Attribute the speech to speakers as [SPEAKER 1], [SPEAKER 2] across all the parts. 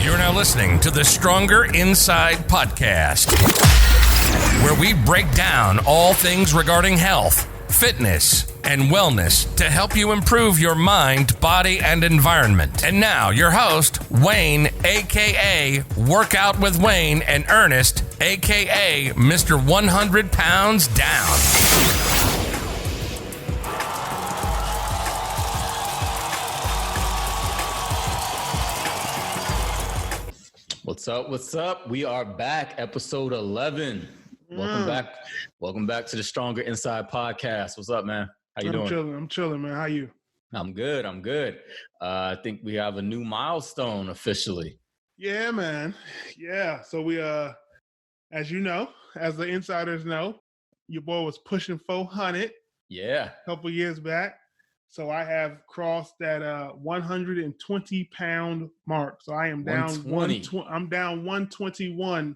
[SPEAKER 1] You're now listening to the Stronger Inside podcast, where we break down all things regarding health, fitness, and wellness to help you improve your mind, body, and environment. And now, your host, Wayne, a.k.a. Workout with Wayne, and Ernest, a.k.a. Mr. 100 Pounds Down.
[SPEAKER 2] What's up? We are back, episode 11. Welcome back to the Stronger Inside podcast. What's up, man? How you doing?
[SPEAKER 3] I'm chilling, man. How you?
[SPEAKER 2] I'm good. I think we have a new milestone officially.
[SPEAKER 3] Yeah, man. Yeah. So we, as you know, as the insiders know, your boy was pushing 400.
[SPEAKER 2] Yeah.
[SPEAKER 3] A couple years back. So I have crossed that 120 pound mark. So I am down
[SPEAKER 2] 120.
[SPEAKER 3] I'm down 121.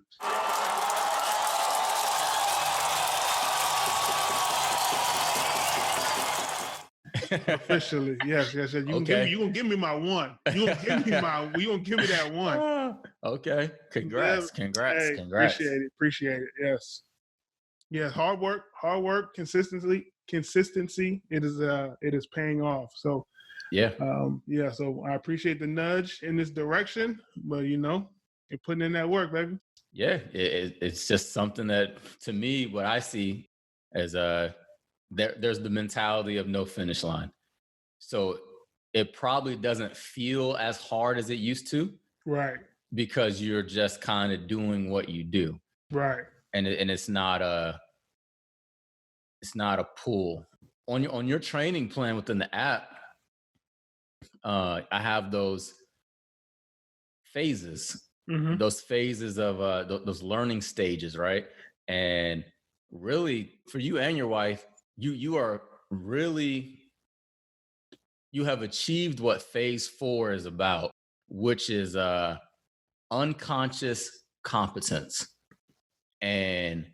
[SPEAKER 3] Officially, yes. You gonna give me my one. You gonna give me that one.
[SPEAKER 2] Okay. Congrats.
[SPEAKER 3] Hey, Appreciate it. Yes. Hard work, consistency. It is paying off. So
[SPEAKER 2] yeah.
[SPEAKER 3] So I appreciate the nudge in this direction, but you're putting in that work, baby.
[SPEAKER 2] Yeah. It's just something that, to me, what I see as there's the mentality of no finish line. So it probably doesn't feel as hard as it used to.
[SPEAKER 3] Right.
[SPEAKER 2] Because you're just kind of doing what you do.
[SPEAKER 3] Right.
[SPEAKER 2] And it's not a pull. On your training plan within the app, I have those phases, those phases of those learning stages, right? And really, for you and your wife, you have achieved what phase 4 is about, which is unconscious competence. And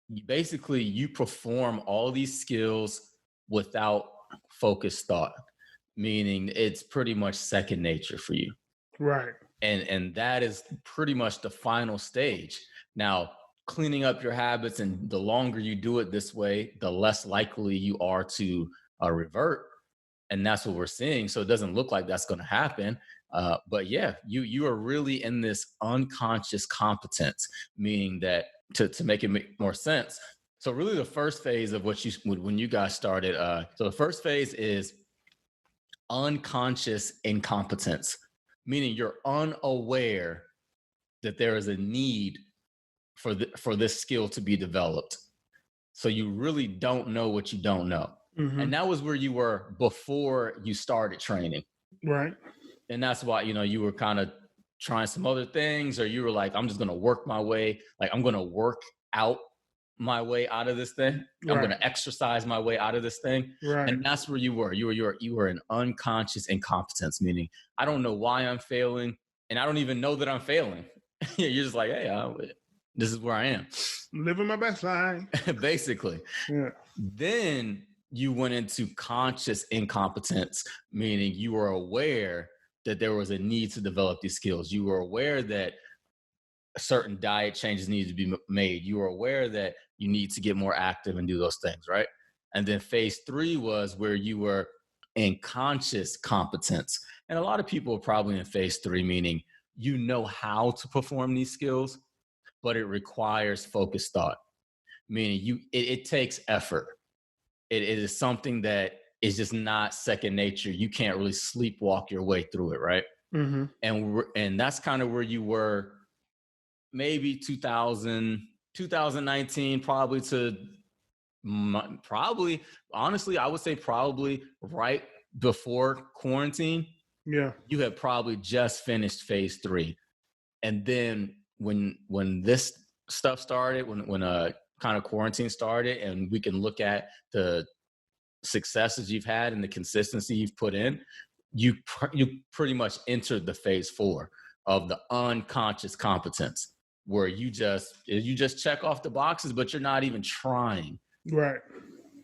[SPEAKER 2] you perform all these skills without focused thought, meaning it's pretty much second nature for you.
[SPEAKER 3] Right.
[SPEAKER 2] And that is pretty much the final stage. Now, cleaning up your habits, and the longer you do it this way, the less likely you are to revert. And that's what we're seeing. So it doesn't look like that's going to happen. But yeah, you are really in this unconscious competence, meaning that to make it make more sense. So really the first phase of when you guys started, so the first phase is unconscious incompetence, meaning you're unaware that there is a need for this skill to be developed. So you really don't know what you don't know. And that was where you were before you started training.
[SPEAKER 3] Right.
[SPEAKER 2] And that's why, you were kind of trying some other things, or you were like, I'm just going to work my way. Like, I'm going to work out my way out of this thing. I'm going to exercise my way out of this thing.
[SPEAKER 3] Right.
[SPEAKER 2] And that's where you were. You were in unconscious incompetence, meaning I don't know why I'm failing, and I don't even know that I'm failing. You're just like, hey, this is where I am.
[SPEAKER 3] Living my best life.
[SPEAKER 2] Basically. Yeah. Then you went into conscious incompetence, meaning you were aware that there was a need to develop these skills. You were aware that certain diet changes needed to be made. You were aware that you need to get more active and do those things, right? And then phase 3 was where you were in conscious competence. And a lot of people are probably in phase 3, meaning you know how to perform these skills, but it requires focused thought, meaning it takes effort. It is something that is just not second nature. You can't really sleepwalk your way through it, right? And that's kind of where you were maybe 2019, honestly, I would say probably right before quarantine.
[SPEAKER 3] Yeah.
[SPEAKER 2] You had probably just finished phase 3. And then when this stuff started, when kind of quarantine started, and we can look at the successes you've had and the consistency you've put in, you pretty much entered the phase 4 of the unconscious competence, where you just check off the boxes, but you're not even trying.
[SPEAKER 3] Right.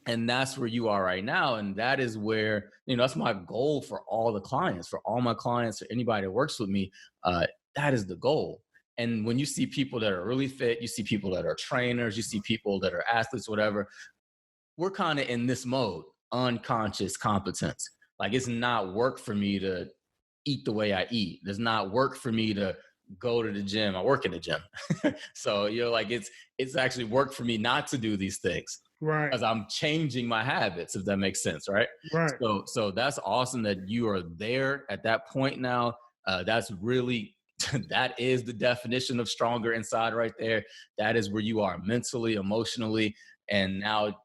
[SPEAKER 2] And that's where you are right now. And that is where, that's my goal for all the clients, for all my clients, or anybody that works with me, that is the goal. And when you see people that are really fit, you see people that are trainers, you see people that are athletes, whatever, we're kind of in this mode, unconscious competence. Like, it's not work for me to eat the way I eat. It's not work for me to go to the gym. I work in the gym. So, like, it's actually work for me not to do these things.
[SPEAKER 3] Right.
[SPEAKER 2] Because I'm changing my habits, if that makes sense, right?
[SPEAKER 3] Right.
[SPEAKER 2] So that's awesome that you are there at that point now. That's really, that is the definition of stronger inside right there. That is where you are mentally, emotionally, and now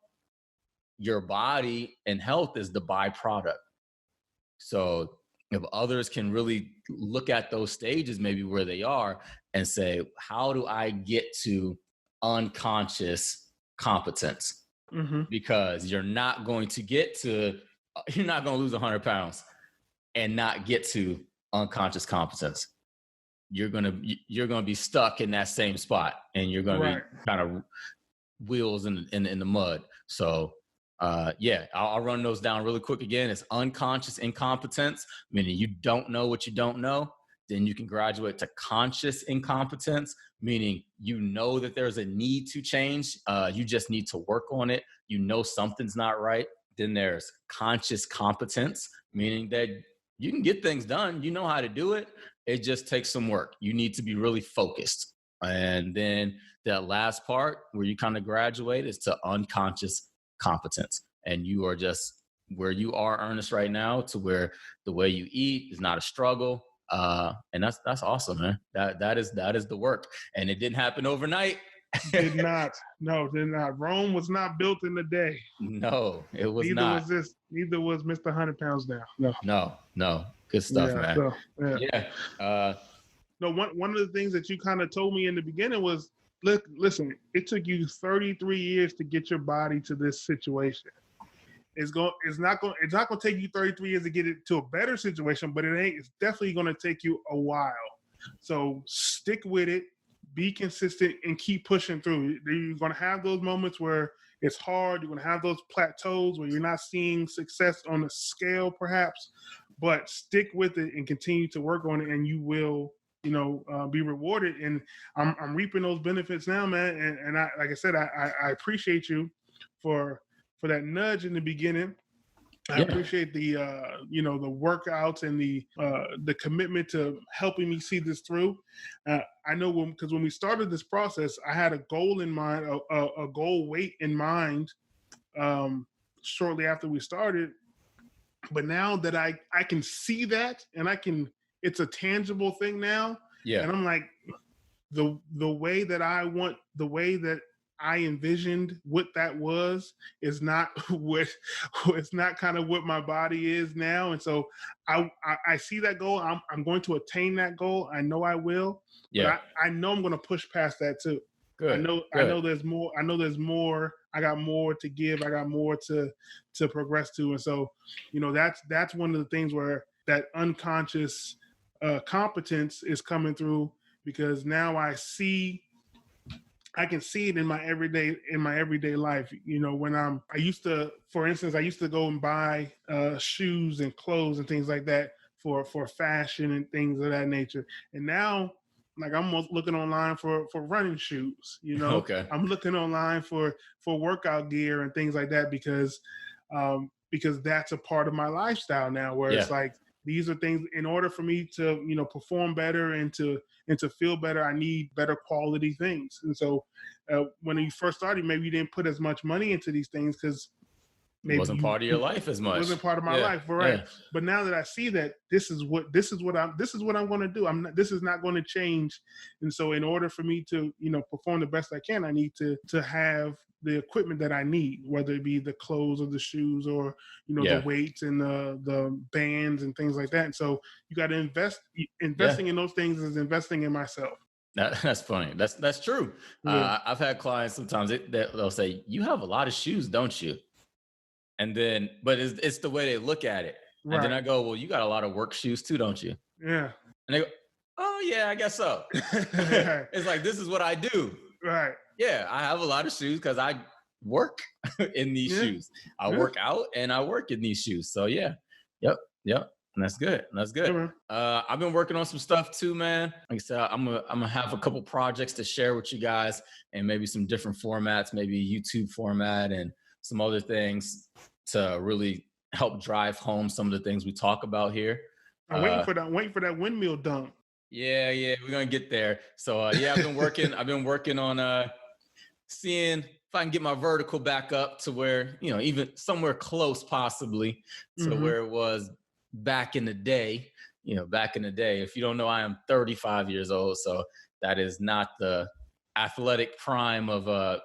[SPEAKER 2] your body and health is the byproduct. So if others can really look at those stages, maybe where they are, and say, how do I get to unconscious competence?
[SPEAKER 3] Mm-hmm.
[SPEAKER 2] Because you're not going to lose 100 pounds and not get to unconscious competence. You're going to be stuck in that same spot, and you're going to be kind of wheels in the mud. So I'll run those down really quick again. It's unconscious incompetence, meaning you don't know what you don't know. Then you can graduate to conscious incompetence, meaning you know that there's a need to change. You just need to work on it. You know something's not right. Then there's conscious competence, meaning that you can get things done. You know how to do it. It just takes some work. You need to be really focused. And then that last part where you kind of graduate is to unconscious competence. And you are just where you are, Ernest, right now, to where the way you eat is not a struggle. And that's awesome, man. That is the work. And it didn't happen overnight.
[SPEAKER 3] Did not. No, did not. Rome was not built in a day.
[SPEAKER 2] No, it was not.
[SPEAKER 3] Neither was Mr. 100 Pounds Down.
[SPEAKER 2] No. Good stuff, man.
[SPEAKER 3] So,
[SPEAKER 2] No,
[SPEAKER 3] one of the things that you kind of told me in the beginning was, look, listen, it took you 33 years to get your body to this situation. It's not going to take you 33 years to get it to a better situation, but it's definitely going to take you a while. So stick with it, be consistent, and keep pushing through. You're going to have those moments where it's hard. You're going to have those plateaus where you're not seeing success on the scale, perhaps, but stick with it and continue to work on it, and you will, be rewarded. And I'm reaping those benefits now, man. And I, like I said, I appreciate you for that nudge in the beginning. I appreciate the the workouts and the commitment to helping me see this through. I know because when we started this process, I had a goal in mind, a goal weight in mind, shortly after we started. But now that I can see that, and it's a tangible thing now. Yeah. And I'm like, the way that I envisioned what that was is not it's not kind of what my body is now. And so I see that goal. I'm going to attain that goal. I know I will. Yeah. But I know I'm going to push past that too. Good. I know there's more. I got more to give. I got more to progress to. And so, that's one of the things where that unconscious competence is coming through, because now I can see it in my everyday life. When I used to go and buy shoes and clothes and things like that for fashion and things of that nature. And now, like, I'm looking online for running shoes, Okay. I'm looking online for workout gear and things like that, because that's a part of my lifestyle now, where it's like, these are things, in order for me to, perform better and to feel better, I need better quality things. And so when you first started, maybe you didn't put as much money into these things because maybe it wasn't part of your life as much. It wasn't part of my life, right? Yeah. But now that I see that this is what I'm going to do. This is not going to change. And so in order for me to, perform the best I can, I need to have the equipment that I need, whether it be the clothes or the shoes or, the weights and the bands and things like that. And so you got to investing in those things is investing in myself.
[SPEAKER 2] That's funny. That's true. Yeah. I've had clients sometimes they'll say, "You have a lot of shoes, don't you?" And then, but it's the way they look at it. Right. And then I go, "Well, you got a lot of work shoes too, don't you?" Yeah. And they go, "Oh yeah, I guess so." It's like, this is what I do. Right. Yeah, I have a lot of shoes because I work in these shoes. I work out and I work in these shoes. So yeah. Yep. That's good. That's
[SPEAKER 3] Yeah,
[SPEAKER 2] good.
[SPEAKER 3] man.
[SPEAKER 2] I've been working on some stuff too, man. Like I said, I'm gonna have a couple projects to share with you guys, and maybe some different formats, maybe YouTube format, and some other things to really help drive home some of the things we talk about here.
[SPEAKER 3] I'm waiting for that windmill dunk.
[SPEAKER 2] Yeah, we're gonna get there. So yeah, I've been working on seeing if I can get my vertical back up to where, even somewhere close possibly to where it was back in the day. Back in the day. If you don't know, I am 35 years old, so that is not the athletic prime of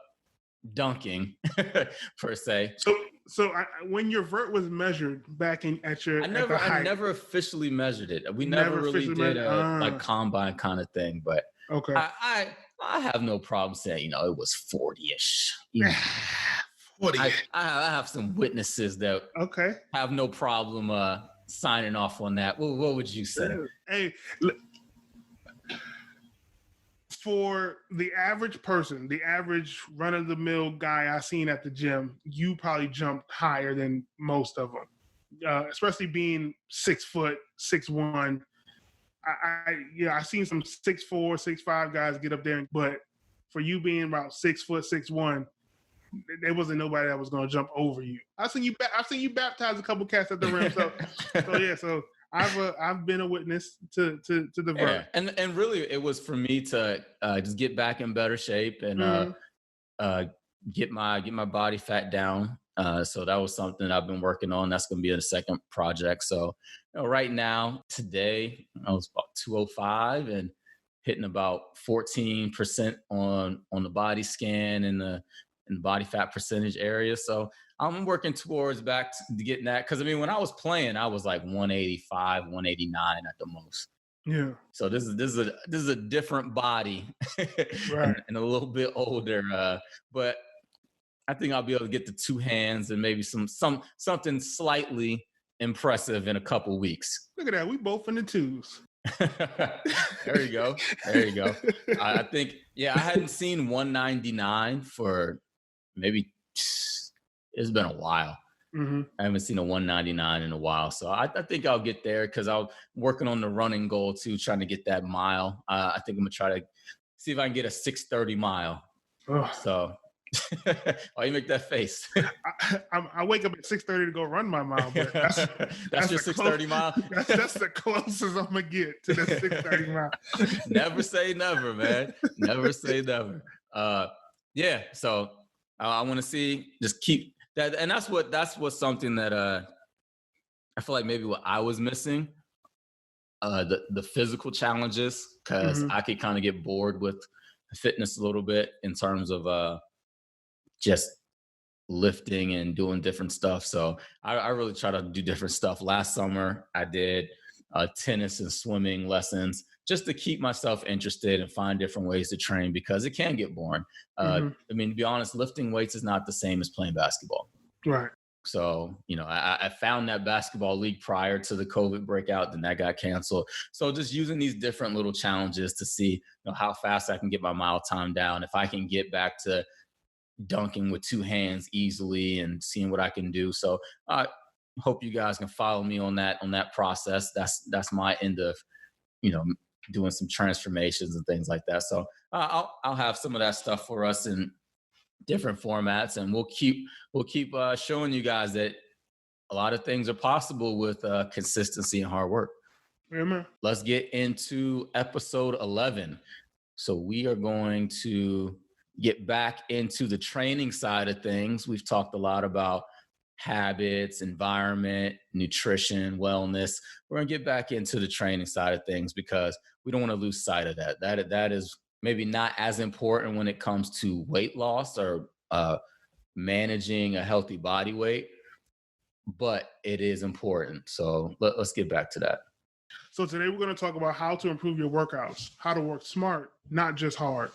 [SPEAKER 2] dunking per se.
[SPEAKER 3] So when your vert was measured back at the height,
[SPEAKER 2] I never officially measured it. We
[SPEAKER 3] never
[SPEAKER 2] never really
[SPEAKER 3] officially
[SPEAKER 2] did
[SPEAKER 3] measured.
[SPEAKER 2] a like combine kind of thing, but
[SPEAKER 3] Okay.
[SPEAKER 2] I have no problem saying, it was 40-ish.
[SPEAKER 3] 40.
[SPEAKER 2] I have some witnesses that
[SPEAKER 3] Okay.
[SPEAKER 2] have no problem signing off on that. What would you say?
[SPEAKER 3] Hey, for the average person, the average run-of-the-mill guy I seen at the gym, you probably jumped higher than most of them, especially being 6 foot, 6'1". I seen some 6'4", 6'5" guys get up there, but for you being about 6 foot, 6'1", there wasn't nobody that was going to jump over you. I've seen you baptize a couple cats at the rim, so I've been a witness to the vert.
[SPEAKER 2] And really, it was for me to just get back in better shape and get my body fat down. So that was something I've been working on. That's going to be a second project. So right now, today, I was about 205 and hitting about 14% on the body scan and the body fat percentage area. So I'm working towards back to getting that. Because when I was playing, I was like 185, 189 at the most.
[SPEAKER 3] Yeah.
[SPEAKER 2] So this is a different body,
[SPEAKER 3] Right.
[SPEAKER 2] and a little bit older. But I think I'll be able to get the two hands and maybe something slightly impressive in a couple weeks.
[SPEAKER 3] Look at that. We both in the twos.
[SPEAKER 2] There you go. I think, I hadn't seen 199 for maybe, it's been a while.
[SPEAKER 3] Mm-hmm.
[SPEAKER 2] I haven't seen a 199 in a while. So I think I'll get there because I'm working on the running goal too, trying to get that mile. I think I'm going to try to see if I can get a 6:30 mile.
[SPEAKER 3] Oh.
[SPEAKER 2] So why you make that face?
[SPEAKER 3] I wake up at 6:30 to go run my mile, but that's
[SPEAKER 2] your 6:30 mile.
[SPEAKER 3] That's the closest I'm gonna get to the 6:30 mile.
[SPEAKER 2] Never say never, man. Never say never. So I want to see, just keep that, and that's what something that I feel like maybe what I was missing, the physical challenges, because I could kind of get bored with fitness a little bit in terms of just lifting and doing different stuff. So I really try to do different stuff. Last summer, I did tennis and swimming lessons just to keep myself interested and find different ways to train, because it can get boring. To be honest, lifting weights is not the same as playing basketball.
[SPEAKER 3] Right.
[SPEAKER 2] So, I found that basketball league prior to the COVID breakout, then that got canceled. So just using these different little challenges to see how fast I can get my mile time down, if I can get back to dunking with two hands easily and seeing what I can do. So I hope you guys can follow me on that process. That's my end of, doing some transformations and things like that. So I'll have some of that stuff for us in different formats, and we'll keep showing you guys that a lot of things are possible with consistency and hard work.
[SPEAKER 3] Yeah, man.
[SPEAKER 2] Let's get into episode 11. So we are going to get back into the training side of things. We've talked a lot about habits, environment, nutrition, wellness. We're going to get back into the training side of things because we don't want to lose sight of that. That is maybe not as important when it comes to weight loss or managing a healthy body weight, but it is important. So let's get back to that.
[SPEAKER 3] So today we're going to talk about how to improve your workouts, how to work smart, not just hard.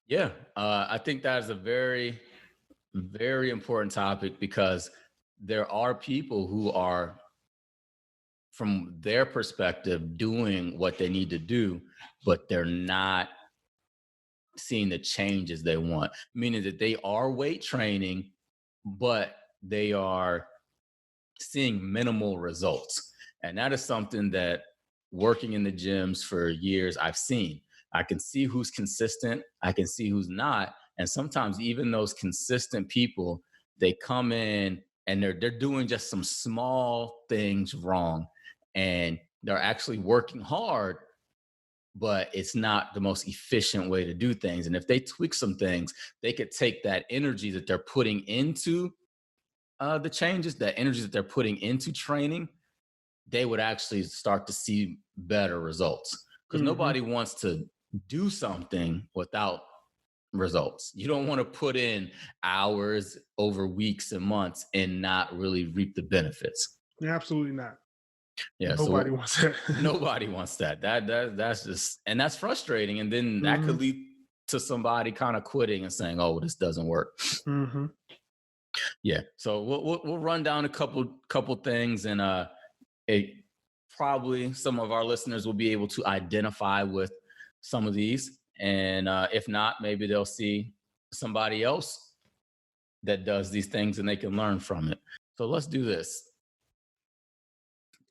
[SPEAKER 2] Yeah, I think that is a very, very important topic, because there are people who are, from their perspective, doing what they need to do, but they're not seeing the changes they want, meaning that they are weight training, but they are seeing minimal results. And that is something that working in the gyms for years, I've seen. I can see who's consistent. I can see who's not. And sometimes even those consistent people, they come in and they're doing just some small things wrong. And they're actually working hard, but it's not the most efficient way to do things. And if they tweak some things, they could take that energy that they're putting into the changes, that energy that they're putting into training, they would actually start to see better results. Because nobody wants to do something without results. You don't want to put in hours over weeks and months and not really reap the benefits.
[SPEAKER 3] Absolutely not.
[SPEAKER 2] Yeah,
[SPEAKER 3] nobody wants that.
[SPEAKER 2] Nobody wants that. That's just, and that's frustrating. And then that could lead to somebody kind of quitting and saying, "Oh, this doesn't work." Yeah. So we'll run down a couple things, and probably some of our listeners will be able to identify with some of these. And if not, maybe they'll see somebody else that does these things and they can learn from it. So let's do this.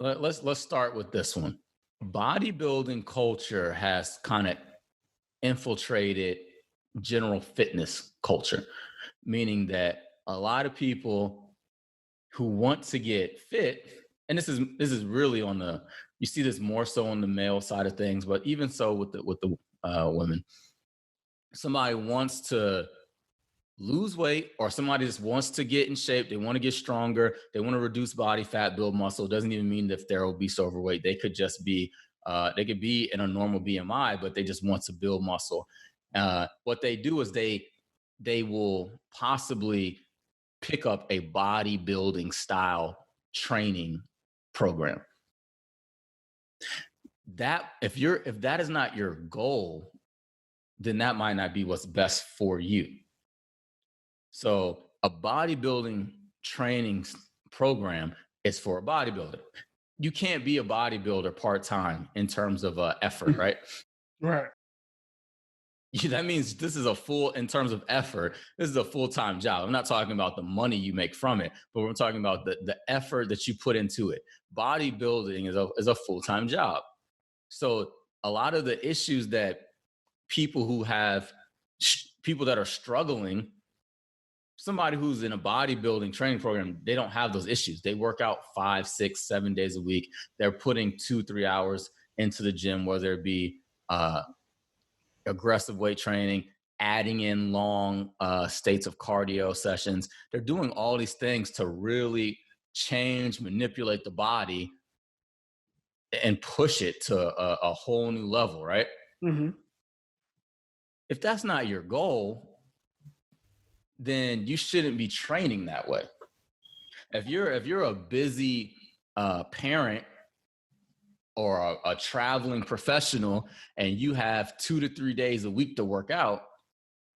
[SPEAKER 2] Let's start with this one. Bodybuilding culture has kind of infiltrated general fitness culture, meaning that a lot of people who want to get fit, and this is really you see this more so on the male side of things, but even so with the women, somebody wants to lose weight, or somebody just wants to get in shape. They want to get stronger. They want to reduce body fat, build muscle. It doesn't even mean that if they're obese or overweight. They could just be, they could be in a normal BMI, but they just want to build muscle. What they do is they will possibly pick up a bodybuilding style training program. That if that is not your goal, then that might not be what's best for you. So a bodybuilding training program is for a bodybuilder. You can't be a bodybuilder part-time in terms of effort, right?
[SPEAKER 3] Right.
[SPEAKER 2] That means this is in terms of effort, this is a full-time job. I'm not talking about the money you make from it, but we're talking about the effort that you put into it. Bodybuilding is a full-time job. So a lot of the issues that people that are struggling, somebody who's in a bodybuilding training program, they don't have those issues. They work out 5, 6, 7 days a week. They're putting 2-3 hours into the gym, whether it be aggressive weight training, adding in long states of cardio sessions. They're doing all these things to really manipulate the body and push it to a whole new level, right? If that's not your goal, then you shouldn't be training that way. If you're a busy parent or a traveling professional and you have 2 to 3 days a week to work out,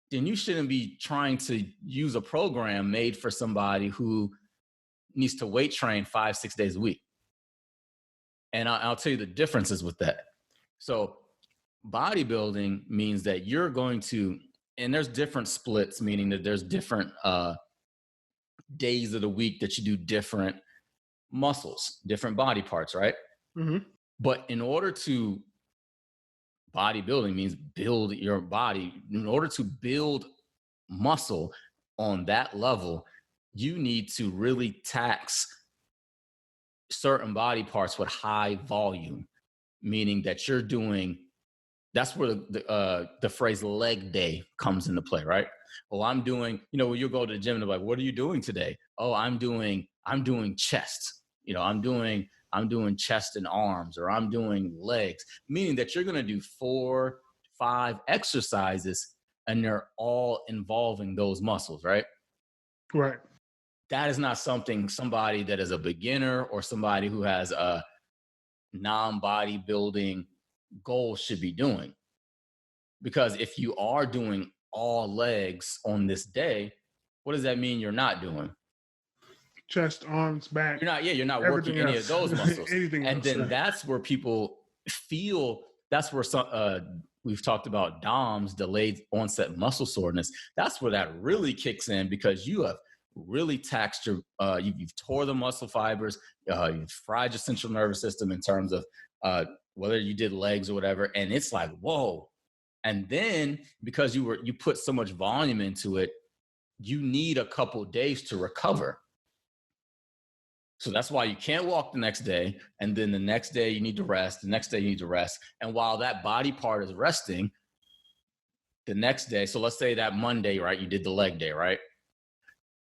[SPEAKER 2] then you shouldn't be trying to use a program made for somebody who needs to weight train 5, 6 days a week. And I'll tell you the differences with that. So bodybuilding means that you're going to, and there's different splits, meaning that there's different days of the week that you do different muscles, different body parts, right? But in order to, bodybuilding means build your body. In order to build muscle on that level, you need to really tax certain body parts with high volume, meaning that you're doing, that's where the phrase leg day comes into play, right? Oh, I'm doing, when you go to the gym and they're like, what are you doing today? Oh, I'm doing chest. I'm doing chest and arms, or I'm doing legs, meaning that you're going to do 4, 5 exercises and they're all involving those muscles, right?
[SPEAKER 3] Right.
[SPEAKER 2] That is not somebody that is a beginner or somebody who has a non-bodybuilding goal should be doing. Because if you are doing all legs on this day, what does that mean you're not doing?
[SPEAKER 3] Chest, arms, back.
[SPEAKER 2] You're not working any of those muscles.
[SPEAKER 3] Anything
[SPEAKER 2] and
[SPEAKER 3] else,
[SPEAKER 2] then
[SPEAKER 3] right.
[SPEAKER 2] That's where people feel, that's where we've talked about DOMS, delayed onset muscle soreness. That's where that really kicks in, because you have really taxed your, you've tore the muscle fibers, you've fried your central nervous system in terms of whether you did legs or whatever. And it's like, whoa. And then because you put so much volume into it, you need a couple days to recover. So that's why you can't walk the next day. And then the next day you need to rest. The next day you need to rest. And while that body part is resting, the next day, so let's say that Monday, right? You did the leg day, right?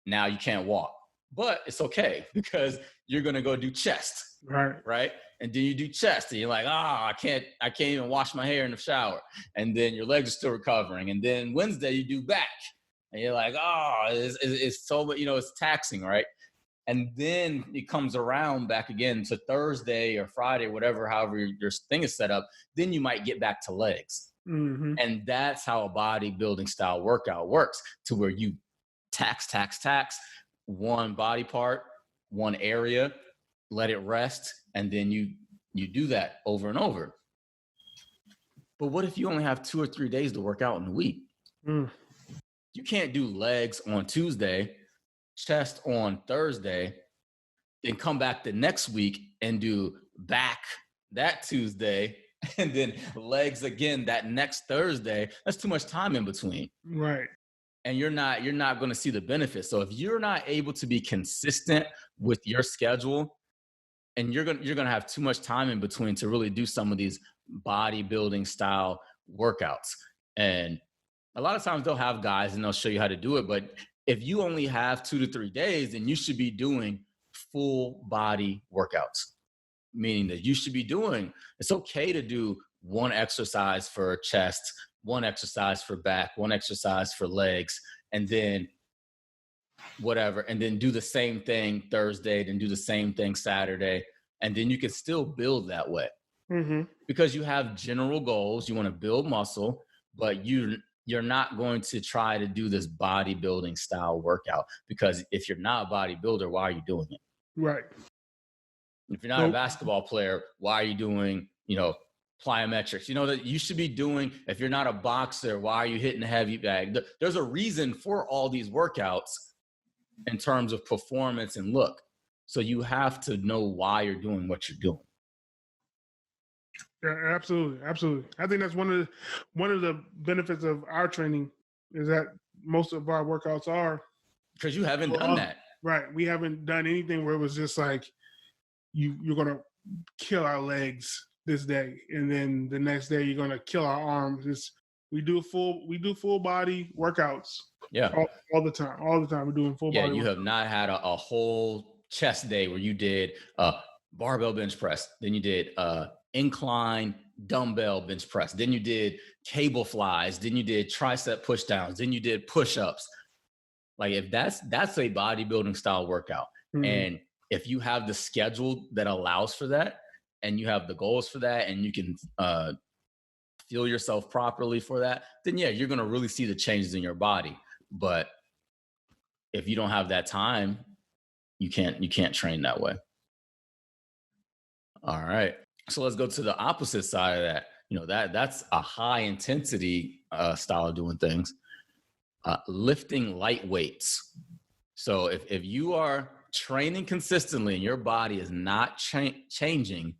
[SPEAKER 2] Now you can't walk, but it's okay because you're going to go do chest. Right. And then you do chest and you're like, I can't even wash my hair in the shower. And then your legs are still recovering. And then Wednesday you do back and you're like, it's so, it's taxing. Right. And then it comes around back again to Thursday or Friday, whatever, however your thing is set up. Then you might get back to legs.
[SPEAKER 3] Mm-hmm.
[SPEAKER 2] And that's how a bodybuilding style workout works, to where you tax one body part, one area, let it rest. And then you do that over and over. But what if you only have 2 or 3 days to work out in the week? You can't do legs on Tuesday, chest on Thursday, then come back the next week and do back that Tuesday and then legs again that next Thursday. That's too much time in between.
[SPEAKER 3] Right.
[SPEAKER 2] And you're not going to see the benefits. So if you're not able to be consistent with your schedule, and you're going to have too much time in between to really do some of these bodybuilding style workouts. And a lot of times they'll have guys and they'll show you how to do it. But if you only have 2 to 3 days, then you should be doing full body workouts, meaning that you should be doing, it's okay to do one exercise for chest, one exercise for back, one exercise for legs, and then whatever, and then do the same thing Thursday, then do the same thing Saturday, and then you can still build that way.
[SPEAKER 3] Mm-hmm.
[SPEAKER 2] Because you have general goals. You want to build muscle, but you're not going to try to do this bodybuilding style workout, because if you're not a bodybuilder, why are you doing it?
[SPEAKER 3] Right.
[SPEAKER 2] If you're not a basketball player, why are you doing, plyometrics? That you should be doing. If you're not a boxer, why are you hitting the heavy bag? There's a reason for all these workouts in terms of performance and look. So you have to know why you're doing what you're doing.
[SPEAKER 3] Yeah, absolutely. I think that's one of the benefits of our training, is that most of our workouts are,
[SPEAKER 2] because you haven't done that.
[SPEAKER 3] Right. We haven't done anything where it was just like you're gonna kill our legs this day, and then the next day you're gonna kill our arms. We do full body workouts.
[SPEAKER 2] Yeah.
[SPEAKER 3] All the time. All the time we're doing full body.
[SPEAKER 2] Yeah, you have not had a whole chest day where you did barbell bench press, then you did incline dumbbell bench press, then you did cable flies, then you did tricep push downs, then you did push-ups. Like, if that's a bodybuilding style workout. Mm-hmm. And if you have the schedule that allows for that, and you have the goals for that, and you can feel yourself properly for that, then yeah, you're going to really see the changes in your body. But if you don't have that time, you can't train that way. All right. So let's go to the opposite side of that. That's a high intensity style of doing things. Lifting light weights. So if you are training consistently and your body is not changing,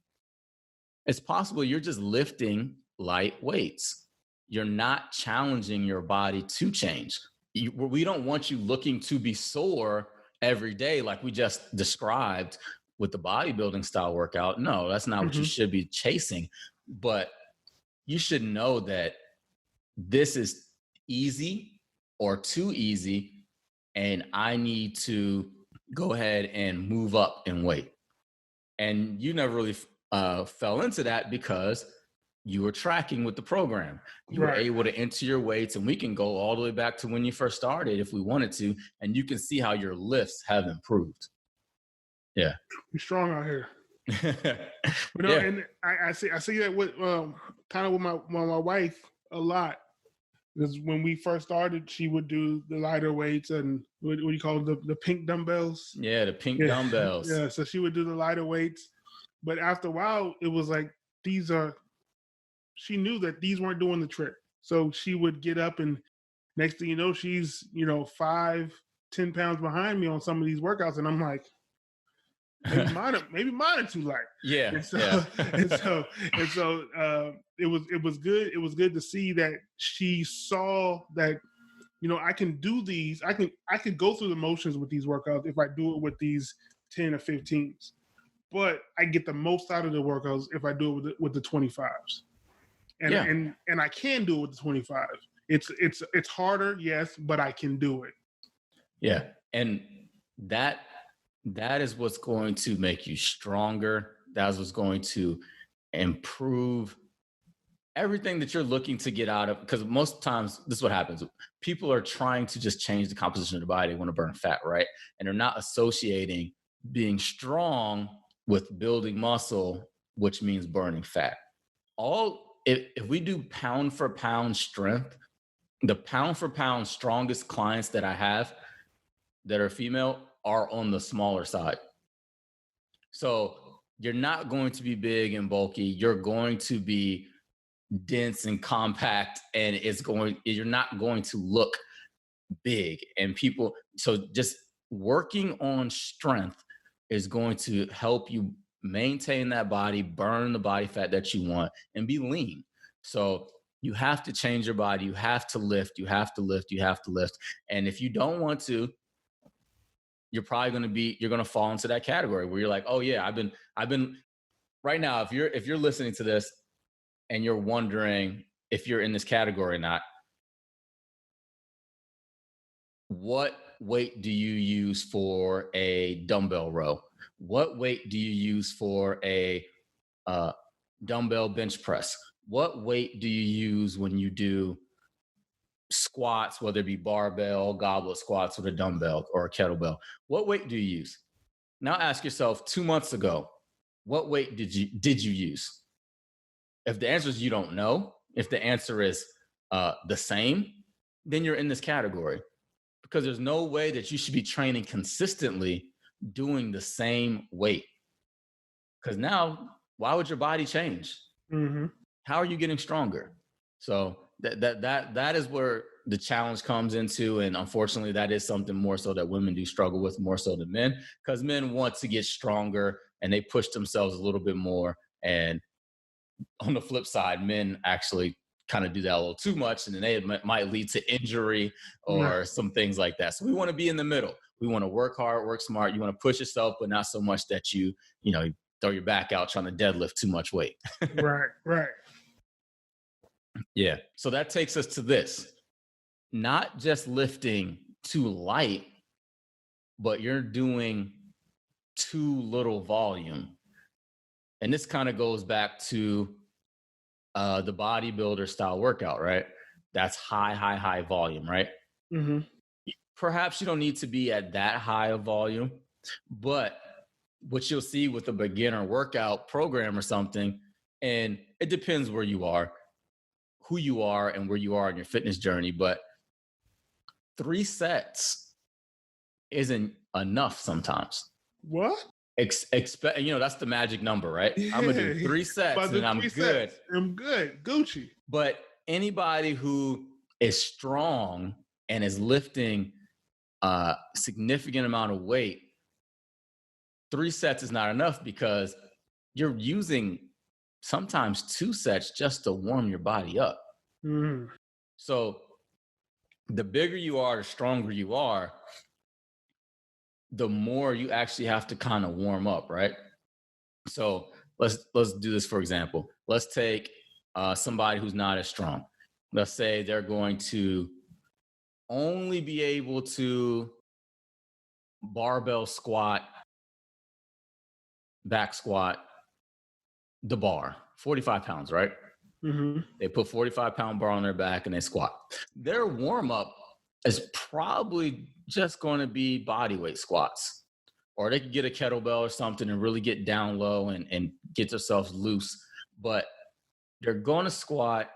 [SPEAKER 2] it's possible you're just lifting light weights. You're not challenging your body to change. We don't want you looking to be sore every day like we just described with the bodybuilding style workout. No, that's not what you should be chasing. But you should know that this is easy or too easy, and I need to go ahead and move up in weight. And you never really fell into that because you were tracking with the program. You were able to enter your weights, and we can go all the way back to when you first started if we wanted to, and you can see how your lifts have improved. Yeah.
[SPEAKER 3] We're strong out here. And I see that with kind of with my wife a lot. Because when we first started, she would do the lighter weights and what do you call it, the pink dumbbells?
[SPEAKER 2] Yeah, the pink dumbbells.
[SPEAKER 3] Yeah, so she would do the lighter weights. But after a while, it was like, she knew that these weren't doing the trick. So she would get up, and next thing you know, she's, 5 10 pounds behind me on some of these workouts, and I'm like, maybe mine are too light.
[SPEAKER 2] Yeah.
[SPEAKER 3] And so,
[SPEAKER 2] yeah.
[SPEAKER 3] it was good. It was good to see that she saw that, I can do these. I can go through the motions with these workouts if I do it with these 10 or 15s. But I get the most out of the workouts if I do it with the 25s. And I can do it with the 25. It's harder, yes, but I can do it.
[SPEAKER 2] Yeah. And that is what's going to make you stronger. That's what's going to improve everything that you're looking to get out of. Because most times, this is what happens. People are trying to just change the composition of the body. They want to burn fat, right? And they're not associating being strong with building muscle, which means burning fat. If we do pound for pound strength, the pound for pound strongest clients that I have that are female are on the smaller side. So you're not going to be big and bulky. You're going to be dense and compact, and you're not going to look big. And so just working on strength is going to help you maintain that body, burn the body fat that you want, and be lean. So you have to change your body. You have to lift. You have to lift. You have to lift. And if you don't want to, you're probably you're going to fall into that category where you're like, oh yeah, I've been right now. If you're listening to this and you're wondering if you're in this category or not, what weight do you use for a dumbbell row? What weight do you use for a dumbbell bench press? What weight do you use when you do squats, whether it be barbell, goblet squats with a dumbbell or a kettlebell? What weight do you use? Now ask yourself, 2 months ago, what weight did you use? If the answer is you don't know, if the answer is the same, then you're in this category, because there's no way that you should be training consistently doing the same weight. Because now, why would your body change?
[SPEAKER 3] Mm-hmm.
[SPEAKER 2] How are you getting stronger? So that is where the challenge comes into. And unfortunately, that is something more so that women do struggle with more so than men, because men want to get stronger and they push themselves a little bit more. And on the flip side, men actually kind of do that a little too much, and then it might lead to injury or some things like that. So we want to be in the middle. We want to work hard, work smart. You want to push yourself, but not so much that you throw your back out trying to deadlift too much weight.
[SPEAKER 3] Right.
[SPEAKER 2] Yeah. So that takes us to this. Not just lifting too light, but you're doing too little volume. And this kind of goes back to the bodybuilder style workout, right? That's high volume, right?
[SPEAKER 3] Mm-hmm.
[SPEAKER 2] Perhaps you don't need to be at that high of volume, but what you'll see with a beginner workout program or something, and it depends where you are, who you are, and where you are in your fitness journey, but 3 sets isn't enough sometimes.
[SPEAKER 3] What?
[SPEAKER 2] Expect, that's the magic number, right? Yeah. I'm gonna do 3 sets and I'm good.
[SPEAKER 3] I'm good. Gucci.
[SPEAKER 2] But anybody who is strong and is lifting a significant amount of weight, 3 sets is not enough, because you're using sometimes 2 sets just to warm your body up.
[SPEAKER 3] Mm.
[SPEAKER 2] So the bigger you are, the stronger you are, the more you actually have to kind of warm up, right? So let's do this, for example. Let's take somebody who's not as strong. Let's say they're going to only be able to barbell squat, back squat, the bar, 45 pounds, right?
[SPEAKER 3] Mm-hmm.
[SPEAKER 2] They put 45-pound bar on their back and they squat. Their warm-up is probably just going to be body weight squats, or they could get a kettlebell or something and really get down low and get themselves loose. But they're going to squat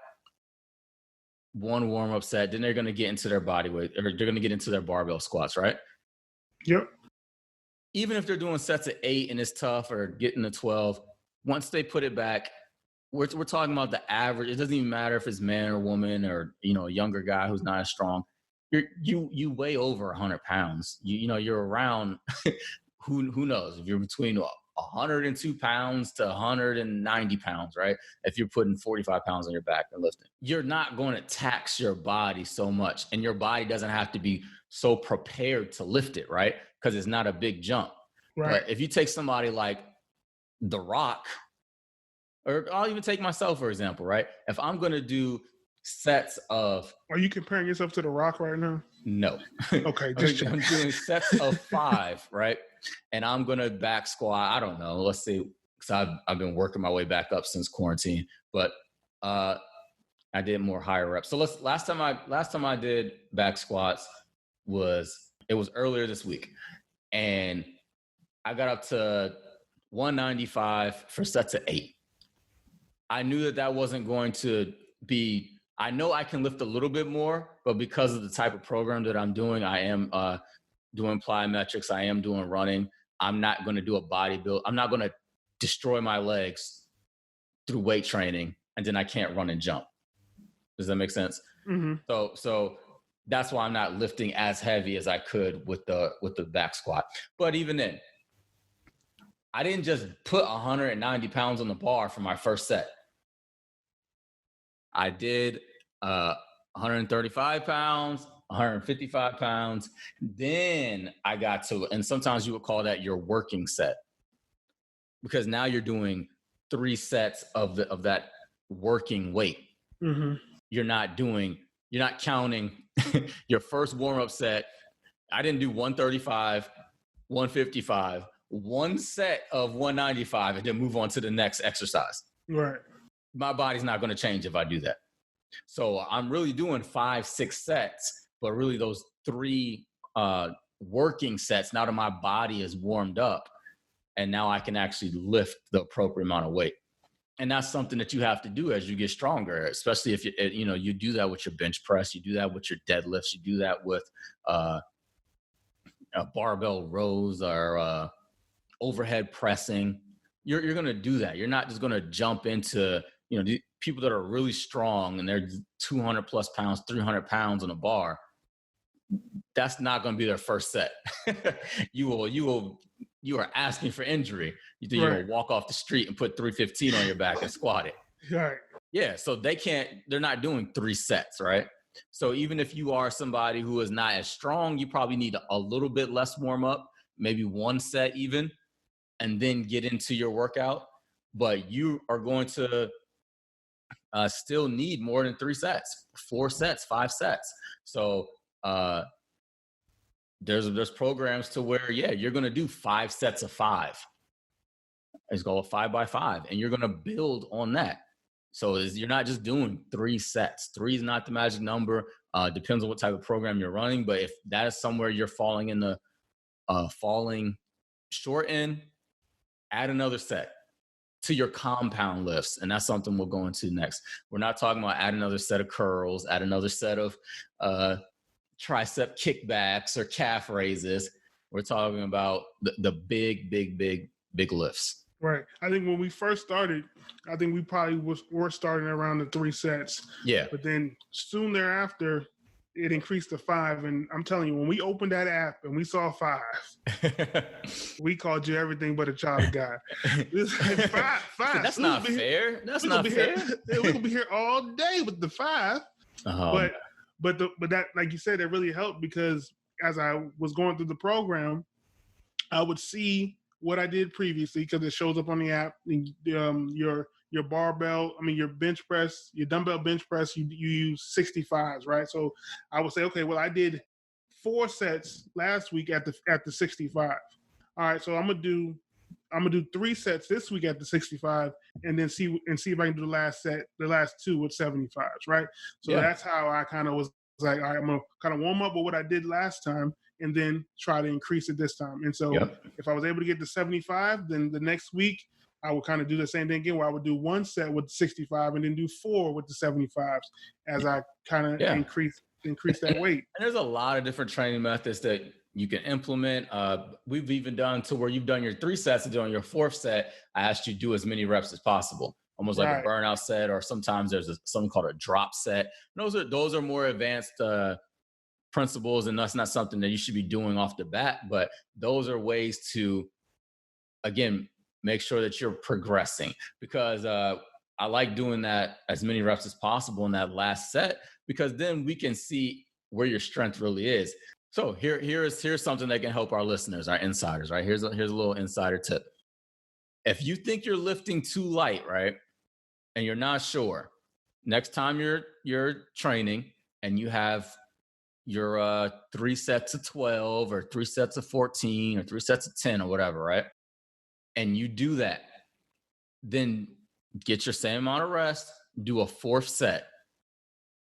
[SPEAKER 2] one warm-up set, then they're going to get into their body weight, or they're going to get into their barbell squats, right?
[SPEAKER 3] Yep.
[SPEAKER 2] Even if they're doing sets of 8 and it's tough, or getting to 12, once they put it back, we're talking about the average. It doesn't even matter if it's man or woman, or a younger guy who's not as strong. you weigh over 100 pounds. You're around, who knows, if you're between 102 pounds to 190 pounds, right? If you're putting 45 pounds on your back and lifting, you're not going to tax your body so much. And your body doesn't have to be so prepared to lift it, right? Because it's not a big jump.
[SPEAKER 3] Right.
[SPEAKER 2] But if you take somebody like The Rock, or I'll even take myself, for example, right? If I'm going to do sets of...
[SPEAKER 3] Are you comparing yourself to The Rock right now?
[SPEAKER 2] No.
[SPEAKER 3] Okay.
[SPEAKER 2] I'm doing sets of 5, right? And I'm going to back squat. I don't know. Let's see. Because I've been working my way back up since quarantine, but I did more higher reps. So last time I did back squats was earlier this week. And I got up to 195 for sets of 8. I knew that wasn't going to be... I know I can lift a little bit more, but because of the type of program that I'm doing, I am doing plyometrics. I am doing running. I'm not going to do a body build. I'm not going to destroy my legs through weight training, and then I can't run and jump. Does that make sense?
[SPEAKER 3] Mm-hmm.
[SPEAKER 2] So that's why I'm not lifting as heavy as I could with the back squat. But even then, I didn't just put 190 pounds on the bar for my first set. I did 135 pounds, 155 pounds. Then I got to, and sometimes you would call that your working set, because now you're doing 3 sets of that working weight.
[SPEAKER 3] Mm-hmm.
[SPEAKER 2] You're not counting your first warm-up set. I didn't do 135, 155, 1 set of 195, and then move on to the next exercise.
[SPEAKER 3] Right.
[SPEAKER 2] My body's not going to change if I do that. So I'm really doing 5, 6 sets, but really those 3 working sets, now that my body is warmed up, and now I can actually lift the appropriate amount of weight. And that's something that you have to do as you get stronger, especially if you do that with your bench press, you do that with your deadlifts, you do that with barbell rows or overhead pressing. You're going to do that. You're not just going to jump into, the people that are really strong and they're 200 plus pounds, 300 pounds on a bar. That's not going to be their first set. You are asking for injury. You think you're going to walk off the street and put 315 on your back and squat it.
[SPEAKER 3] Right.
[SPEAKER 2] Yeah. So they're not doing 3 sets, right? So even if you are somebody who is not as strong, you probably need a little bit less warm up, maybe 1 set even, and then get into your workout. But you are going to still need more than 3 sets, 4 sets, 5 sets. So there's programs to where, you're going to do 5 sets of 5. It's called 5x5, and you're going to build on that. So you're not just doing 3 sets. 3 is not the magic number. Depends on what type of program you're running. But if that is somewhere you're falling in the falling short in, add another set to your compound lifts. And that's something we'll go into next. We're not talking about add another set of curls, add another set of tricep kickbacks or calf raises. We're talking about the big lifts.
[SPEAKER 3] Right. I think when we first started, I think we probably were starting around the 3 sets.
[SPEAKER 2] Yeah.
[SPEAKER 3] But then soon thereafter, it increased to 5. And I'm telling you, when we opened that app and we saw 5, we called you everything but a child of God. It's like 5.
[SPEAKER 2] That's not fair. That's not fair.
[SPEAKER 3] We're going to be here all day with the 5. But that, like you said, it really helped, because as I was going through the program, I would see what I did previously, because it shows up on the app. Your barbell, your bench press, your dumbbell bench press, you use 65s, right? So I would say, okay, well, I did 4 sets last week at the 65. All right, so I'm gonna do 3 sets this week at the 65, and then see if I can do the last 2 with 75s, right? So that's how I kind of was like, all right, I'm gonna kind of warm up with what I did last time, and then try to increase it this time. And so if I was able to get to 75, then the next week I would kind of do the same thing again, where I would do 1 set with 65 and then do 4 with the 75s as I kind of increase that weight.
[SPEAKER 2] And there's a lot of different training methods that you can implement. We've even done to where you've done your 3 sets, and then on your 4th set, I asked you to do as many reps as possible, almost like a burnout set, or sometimes there's something called a drop set. And those are more advanced principles, and that's not something that you should be doing off the bat, but those are ways to, again, make sure that you're progressing, because I like doing that as many reps as possible in that last set, because then we can see where your strength really is. So here's something that can help our listeners, our insiders, right? Here's a little insider tip. If you think you're lifting too light, right, and you're not sure, next time you're training and you have your 3 sets of 12 or 3 sets of 14 or 3 sets of 10 or whatever, right? And you do that, then get your same amount of rest, do a 4th set,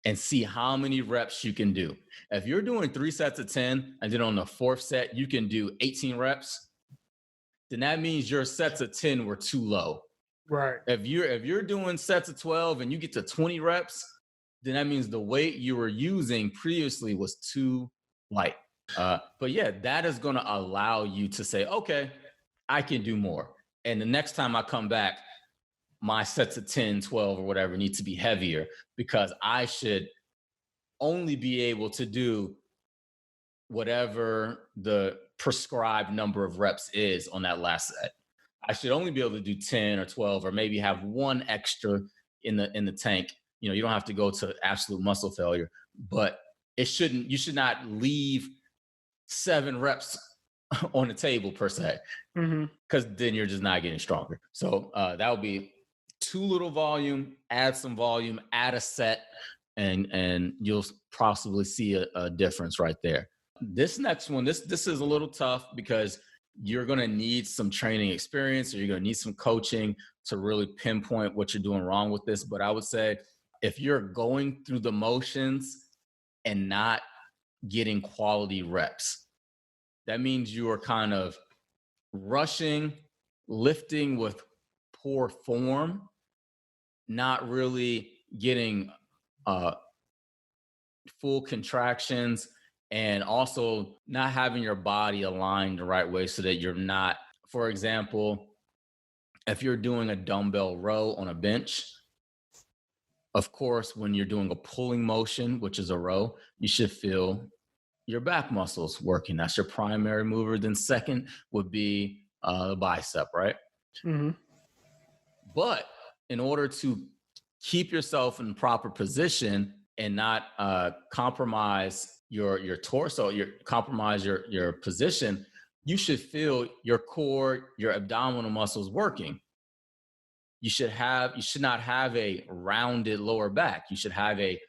[SPEAKER 2] and see how many reps you can do. If you're doing 3 sets of 10 and then on the 4th set you can do 18 reps, then that means your sets of 10 were too low.
[SPEAKER 3] Right.
[SPEAKER 2] If you're doing sets of 12 and you get to 20 reps, then that means the weight you were using previously was too light. But yeah, that is going to allow you to say, okay, I can do more. And the next time I come back, my sets of 10, 12 or whatever need to be heavier, because I should only be able to do whatever the prescribed number of reps is on that last set. I should only be able to do 10 or 12, or maybe have one extra in the tank. You know, you don't have to go to absolute muscle failure, but you should not leave 7 reps on the table per se, because then you're just not getting stronger. So that would be too little volume, add some volume, add a set, and you'll possibly see a difference right there. This next one, this is a little tough, because you're going to need some training experience, or you're going to need some coaching to really pinpoint what you're doing wrong with this. But I would say, if you're going through the motions and not getting quality reps, that means you are kind of rushing, lifting with poor form, not really getting full contractions, and also not having your body aligned the right way, so that you're not, for example, if you're doing a dumbbell row on a bench, of course, when you're doing a pulling motion, which is a row, you should feel your back muscles working. That's your primary mover. Then second would be the bicep, right? But in order to keep yourself in proper position and not compromise your torso, compromise your position, you should feel your core, your abdominal muscles working. You should not have a rounded lower back. You should have a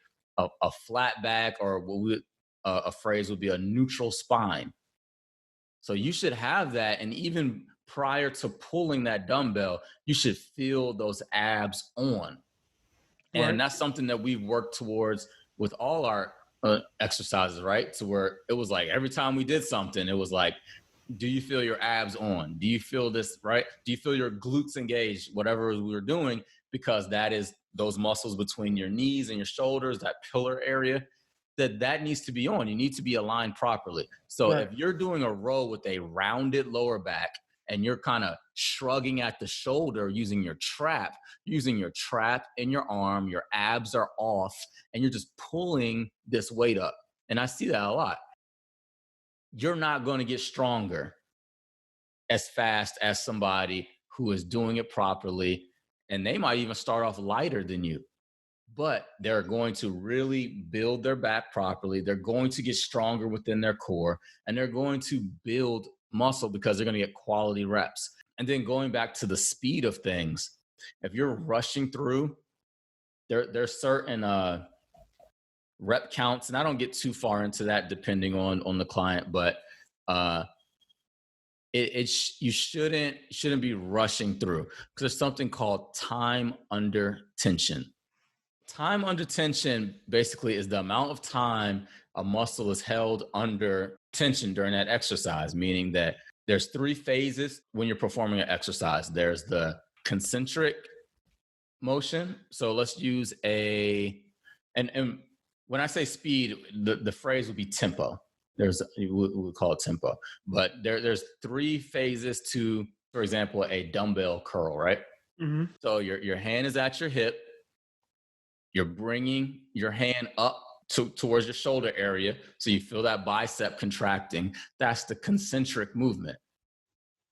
[SPEAKER 2] flat back, or a phrase would be a neutral spine. So you should have that. And even prior to pulling that dumbbell, you should feel those abs on. And that's something that we've worked towards with all our exercises, right? To where it was like, every time we did something, it was like, do you feel your abs on? Do you feel this, right? Do you feel your glutes engaged, whatever we were doing? Because that is those muscles between your knees and your shoulders, that pillar area, that needs to be on. You need to be aligned properly. So if you're doing a row with a rounded lower back, and you're kind of shrugging at the shoulder using your trap in your arm, your abs are off, and you're just pulling this weight up. And I see that a lot. You're not going to get stronger as fast as somebody who is doing it properly. And they might even start off lighter than you, but they're going to really build their back properly. They're going to get stronger within their core, and they're going to build muscle because they're going to get quality reps. And then going back to the speed of things, if you're rushing through, there's certain rep counts, and I don't get too far into that depending on the client, but you shouldn't be rushing through, because there's something called time under tension. Time under tension basically is the amount of time a muscle is held under tension during that exercise, meaning that there's 3 phases when you're performing an exercise. There's the concentric motion. So let's use and when I say speed, the phrase would be tempo. We call it tempo, but there's 3 phases to, for example, a dumbbell curl, right? So your hand is at your hip. You're bringing your hand up towards your shoulder area. So you feel that bicep contracting. That's the concentric movement.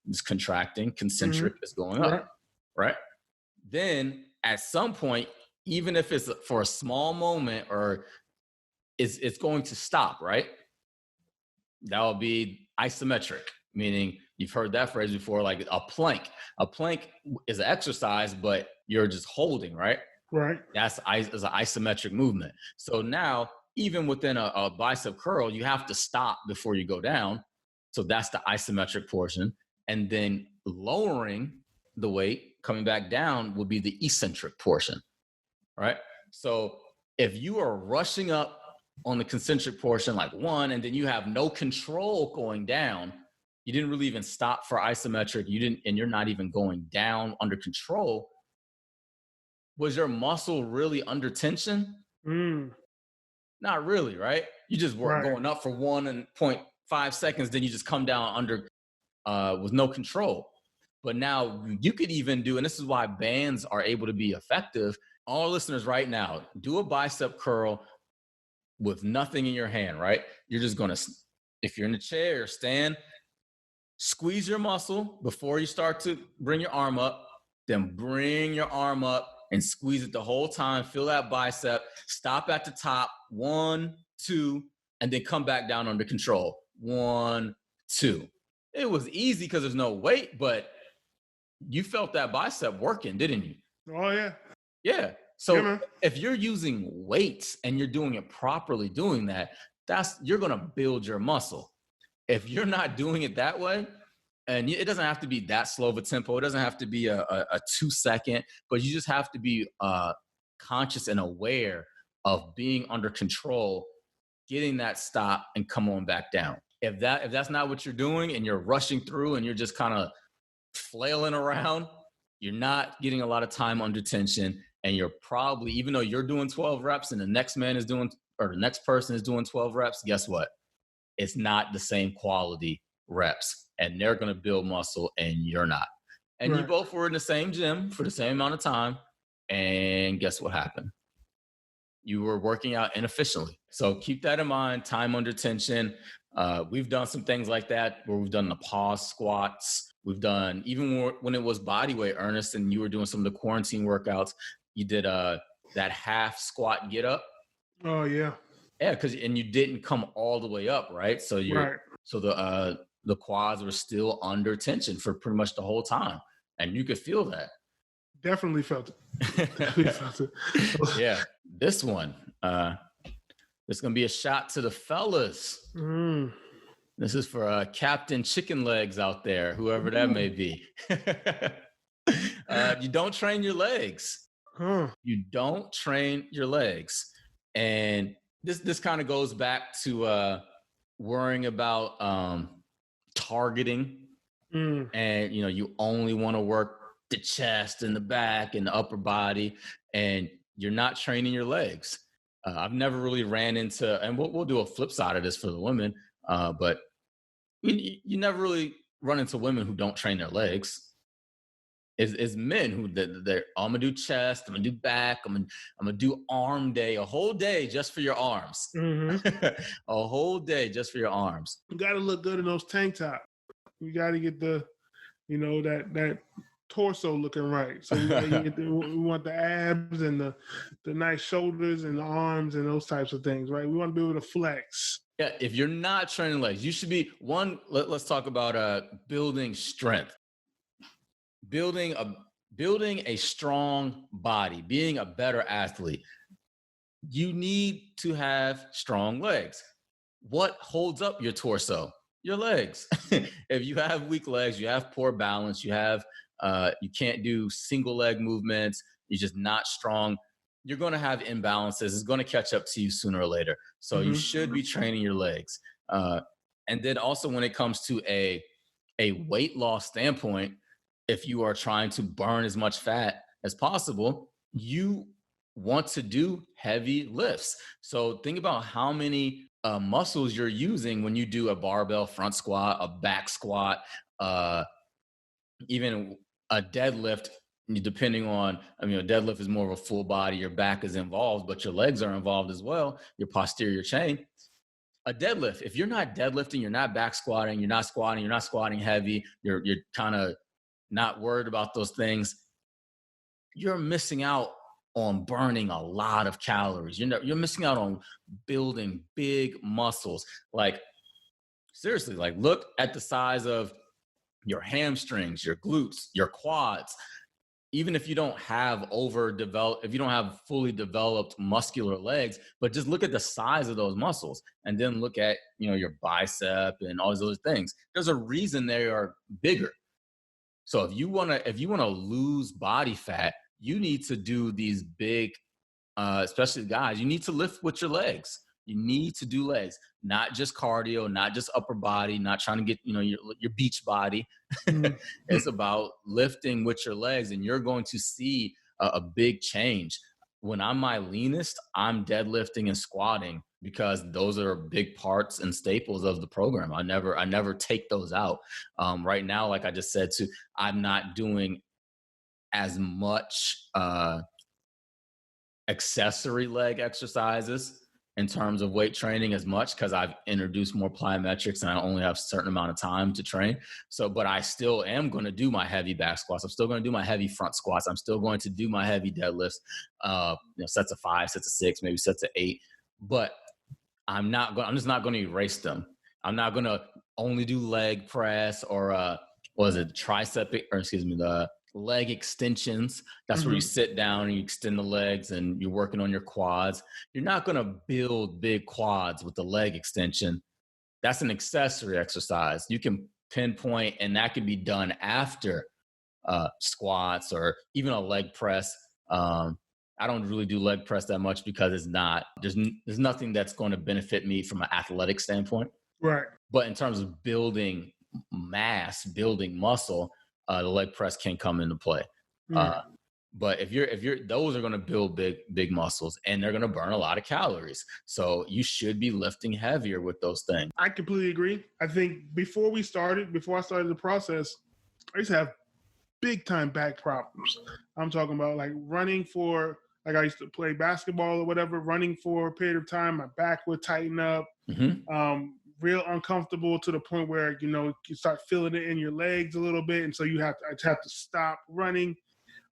[SPEAKER 2] It's contracting, concentric is going up, right? Then at some point, even if it's for a small moment or it's going to stop, right? That will be isometric, meaning you've heard that phrase before, like a plank. A plank is an exercise, but you're just holding, right?
[SPEAKER 3] Right.
[SPEAKER 2] That's an isometric movement. So now, even within a bicep curl, you have to stop before you go down. So that's the isometric portion. And then lowering the weight, coming back down, will be the eccentric portion, right? So if you are rushing up on the concentric portion, like one, and then you have no control going down, you didn't really even stop for isometric, and you're not even going down under control. Was your muscle really under tension? Not really, right? You just were going up for 1.5 seconds, then you just come down under with no control. But now you could even do, and this is why bands are able to be effective. All listeners right now, do a bicep curl with nothing in your hand, right? You're just going to, if you're in a chair or stand, squeeze your muscle before you start to bring your arm up, then bring your arm up and squeeze it the whole time. Feel that bicep. Stop at the top. 1, 2, and then come back down under control. 1, 2. It was easy because there's no weight, but you felt that bicep working, didn't you?
[SPEAKER 3] Oh, yeah.
[SPEAKER 2] Yeah. So if you're using weights and you're doing it properly, doing that, you're going to build your muscle. If you're not doing it that way, and it doesn't have to be that slow of a tempo, it doesn't have to be a 2-second, but you just have to be conscious and aware of being under control, getting that stop and come on back down. If that's not what you're doing and you're rushing through and you're just kind of flailing around, you're not getting a lot of time under tension. And you're probably, even though you're doing 12 reps and the next person is doing 12 reps, guess what? It's not the same quality reps, and they're going to build muscle and you're not. And you both were in the same gym for the same amount of time. And guess what happened? You were working out inefficiently. So keep that in mind, time under tension. We've done some things like that where we've done the pause squats. We've done, even when it was body weight, Ernest, and you were doing some of the quarantine workouts, you did that half squat get up.
[SPEAKER 3] Oh, yeah.
[SPEAKER 2] Yeah, and you didn't come all the way up, right? So so the quads were still under tension for pretty much the whole time. And you could feel that.
[SPEAKER 3] Definitely felt it.
[SPEAKER 2] Yeah. This one, it's going to be a shot to the fellas. This is for Captain Chicken Legs out there, whoever that may be. You don't train your legs. You don't train your legs. And this kind of goes back to worrying about targeting. And, you only want to work the chest and the back and the upper body, and you're not training your legs. I've never really ran into, and we'll do a flip side of this for the women, but you never really run into women who don't train their legs. It's men who they're, I'm gonna do chest, I'm gonna do back, I'm gonna do arm day, a whole day just for your arms. A whole day just for your arms.
[SPEAKER 3] You gotta look good in those tank tops. You gotta get the, that torso looking right. So we want the abs and the nice shoulders and the arms and those types of things, right? We want to be able to flex.
[SPEAKER 2] Yeah, if you're not training legs, you should be let's talk about building strength. Building a strong body, being a better athlete, you need to have strong legs. What holds up your torso? Your legs. If you have weak legs, you have poor balance, you can't do single leg movements, you're just not strong, you're going to have imbalances. It's going to catch up to you sooner or later. So you should be training your legs. And then also when it comes to a weight loss standpoint, if you are trying to burn as much fat as possible, you want to do heavy lifts. So think about how many muscles you're using when you do a barbell front squat, a back squat, even a deadlift depending on, I mean, a deadlift is more of a full body, your back is involved, but your legs are involved as well, your posterior chain. A deadlift, if you're not deadlifting, you're not back squatting, you're not squatting heavy, you're kind of not worried about those things, you're missing out on burning a lot of calories. You're missing out on building big muscles. Like, seriously, like, look at the size of your hamstrings, your glutes, your quads. Even if you don't have if you don't have fully developed muscular legs, but just look at the size of those muscles, and then look at, your bicep and all these other things. There's a reason they are bigger. So if you want to lose body fat, you need to do these big, especially guys, you need to lift with your legs. You need to do legs, not just cardio, not just upper body, not trying to get, your beach body. It's about lifting with your legs, and you're going to see a big change. When I'm my leanest, I'm deadlifting and squatting, because those are big parts and staples of the program. I never take those out. Right now, like I just said, I'm not doing as much accessory leg exercises in terms of weight training as much, because I've introduced more plyometrics and I only have a certain amount of time to train. So, but I still am going to do my heavy back squats. I'm still going to do my heavy front squats. I'm still going to do my heavy deadlifts, sets of 5, sets of 6, maybe sets of 8. But I'm just not going to erase them. I'm not going to only do leg press or the leg extensions. That's where you sit down and you extend the legs and you're working on your quads. You're not going to build big quads with the leg extension. That's an accessory exercise. You can pinpoint, and that can be done after squats or even a leg press. I don't really do leg press that much because there's nothing that's going to benefit me from an athletic standpoint.
[SPEAKER 3] Right.
[SPEAKER 2] But in terms of building mass, building muscle, the leg press can come into play. But if you're those are going to build big muscles, and they're going to burn a lot of calories. So you should be lifting heavier with those things.
[SPEAKER 3] I completely agree. I think before I started the process, I used to have big time back problems. I'm talking about like running for, like I used to play basketball or whatever, running for a period of time, my back would tighten up. Real uncomfortable to the point where, you start feeling it in your legs a little bit. And so I have to stop running.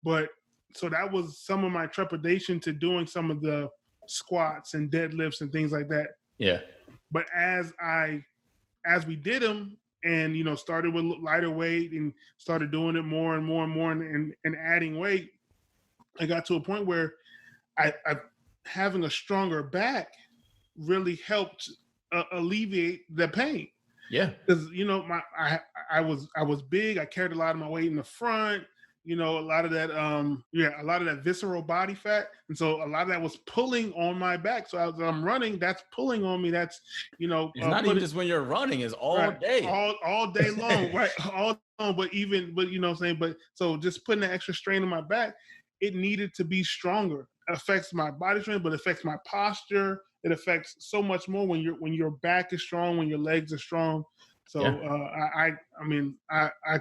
[SPEAKER 3] But so that was some of my trepidation to doing some of the squats and deadlifts and things like that.
[SPEAKER 2] Yeah.
[SPEAKER 3] But as we did them and, started with lighter weight and started doing it more and more and more and adding weight, I got to a point where I having a stronger back really helped alleviate the pain.
[SPEAKER 2] Yeah.
[SPEAKER 3] Because, I was big. I carried a lot of my weight in the front, a lot of that visceral body fat. And so a lot of that was pulling on my back. So as I'm running, that's pulling on me. That's,
[SPEAKER 2] it's not even just when you're running, it's all day.
[SPEAKER 3] All day long, right? All long, but you know what I'm saying? But so just putting that extra strain on my back, it needed to be stronger. It affects my body strength, but it affects my posture. It affects so much more when your back is strong, when your legs are strong. So I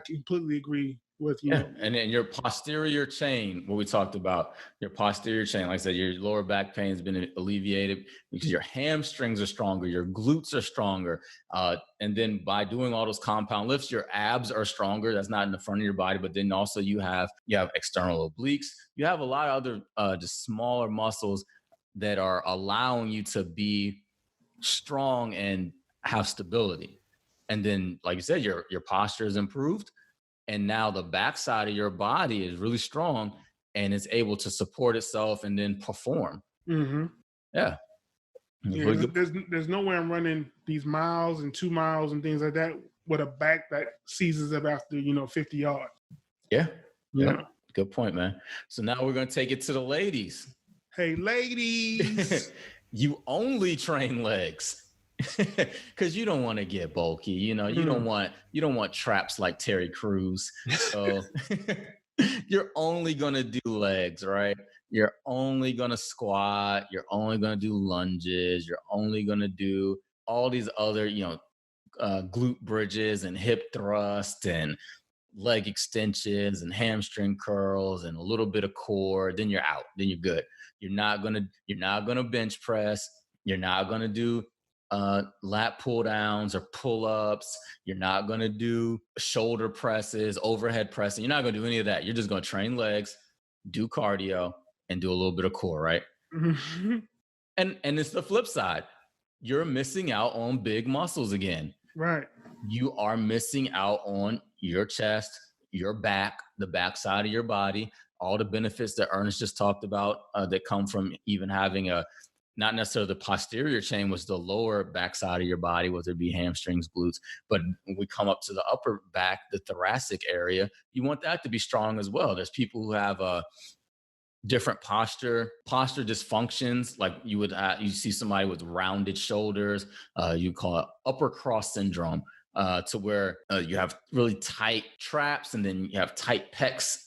[SPEAKER 3] completely agree with you.
[SPEAKER 2] Yeah. And then your posterior chain, what we talked about, your posterior chain, like I said, your lower back pain has been alleviated because your hamstrings are stronger, your glutes are stronger. And then by doing all those compound lifts, your abs are stronger. That's not in the front of your body, but then also you have external obliques. You have a lot of other just smaller muscles that are allowing you to be strong and have stability. And then, like you said, your posture is improved. And now the backside of your body is really strong and it's able to support itself and then perform.
[SPEAKER 3] Mm-hmm.
[SPEAKER 2] Yeah.
[SPEAKER 3] There's no way I'm running these miles and 2 miles and things like that with a back that seizes up after, 50 yards.
[SPEAKER 2] Yeah. Good point, man. So now we're going to take it to the ladies.
[SPEAKER 3] Hey, ladies.
[SPEAKER 2] You only train legs because you don't want to get bulky. You don't want traps like Terry Crews. So you're only going to do legs, right? You're only going to squat. You're only going to do lunges. You're only going to do all these other, glute bridges and hip thrust and leg extensions and hamstring curls and a little bit of core, then you're out. Then you're good. You're not gonna bench press. You're not gonna do lat pull downs or pull ups. You're not gonna do shoulder presses, overhead pressing. You're not gonna do any of that. You're just gonna train legs, do cardio, and do a little bit of core, right? And it's the flip side. You're missing out on big muscles again.
[SPEAKER 3] Right.
[SPEAKER 2] You are missing out on your chest, your back, the back side of your body, all the benefits that Ernest just talked about that come from even having not necessarily the posterior chain, was the lower back side of your body, whether it be hamstrings, glutes, but when we come up to the upper back, the thoracic area, you want that to be strong as well. There's people who have different posture dysfunctions, like you see somebody with rounded shoulders, you call it upper cross syndrome, to where you have really tight traps and then you have tight pecs.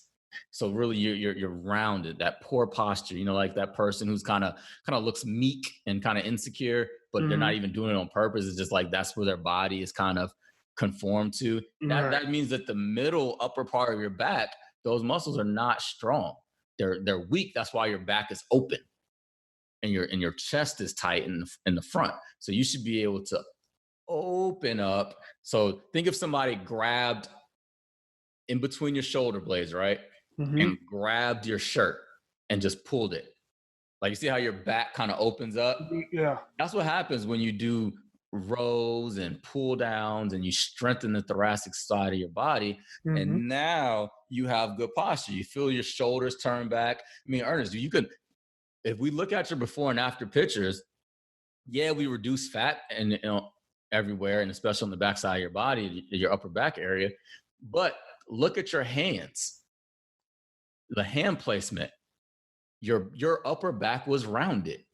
[SPEAKER 2] So really you're rounded, that poor posture, like that person who's kind of looks meek and kind of insecure, but they're not even doing it on purpose. It's just like that's where their body is kind of conformed to. That means that the middle upper part of your back, those muscles are not strong. They're weak. That's why your back is open and your chest is tight in the front. So you should be able to open up. So think if somebody grabbed in between your shoulder blades, right? And grabbed your shirt and just pulled it. Like, you see how your back kind of opens up?
[SPEAKER 3] Yeah.
[SPEAKER 2] That's what happens when you do rows and pull downs and you strengthen the thoracic side of your body. And now you have good posture. You feel your shoulders turn back. I mean, Ernest, if we look at your before and after pictures, yeah, we reduce fat and everywhere, and especially on the back side of your body, your upper back area. But look at your hands. The hand placement, your upper back was rounded.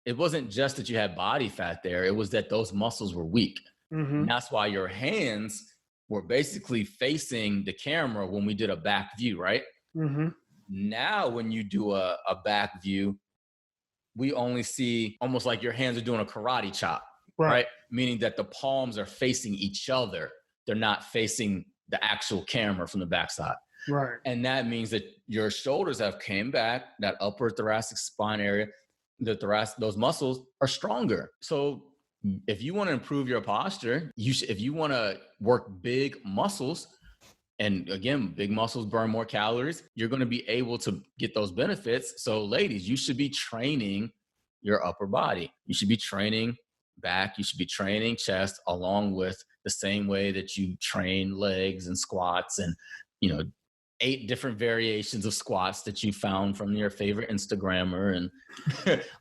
[SPEAKER 2] It wasn't just that you had body fat there. It was that those muscles were weak. And that's why your hands were basically facing the camera when we did a back view, right? Now, when you do a back view, we only see almost like your hands are doing a karate chop, right? Meaning that the palms are facing each other. They're not facing the actual camera from the backside.
[SPEAKER 3] Right.
[SPEAKER 2] And that means that your shoulders have came back, that upper thoracic spine area, those muscles are stronger. So if you want to improve your posture, if you want to work big muscles, and again, big muscles burn more calories, you're going to be able to get those benefits. So ladies, you should be training your upper body. You should be training back. You should be training chest, along with the same way that you train legs and squats and, 8 different variations of squats that you found from your favorite Instagrammer and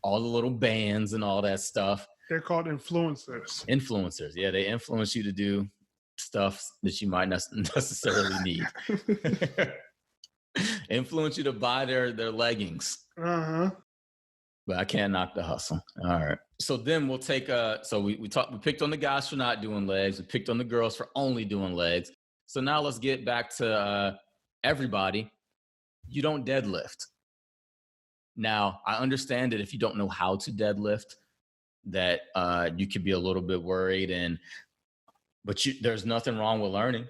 [SPEAKER 2] all the little bands and all that stuff.
[SPEAKER 3] They're called influencers.
[SPEAKER 2] Influencers. Yeah, they influence you to do stuff that you might not necessarily need. Influence you to buy their leggings. But I can't knock the hustle. All right. So then we'll take we picked on the guys for not doing legs. We picked on the girls for only doing legs. So now let's get back to everybody. You don't deadlift. Now, I understand that if you don't know how to deadlift, that you could be a little bit worried, but there's nothing wrong with learning.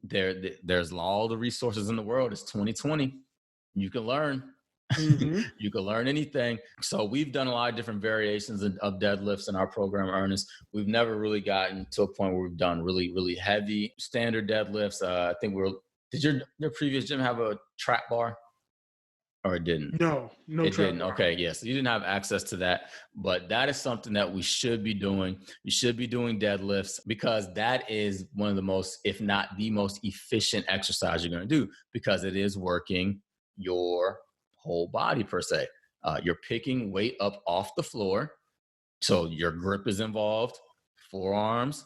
[SPEAKER 2] There's all the resources in the world. It's 2020. You can learn. You can learn anything. So we've done a lot of different variations of deadlifts in our program, Ernest. We've never really gotten to a point where we've done really, really heavy standard deadlifts. I think did your previous gym have a trap bar? Or it didn't?
[SPEAKER 3] No,
[SPEAKER 2] it
[SPEAKER 3] trap
[SPEAKER 2] didn't.
[SPEAKER 3] bar.
[SPEAKER 2] Okay, yes. Yeah, so you didn't have access to that, but that is something that we should be doing. You should be doing deadlifts, because that is one of the most, if not the most efficient exercise you're going to do, because it is working your whole body per se. You're picking weight up off the floor, so your grip is involved, forearms,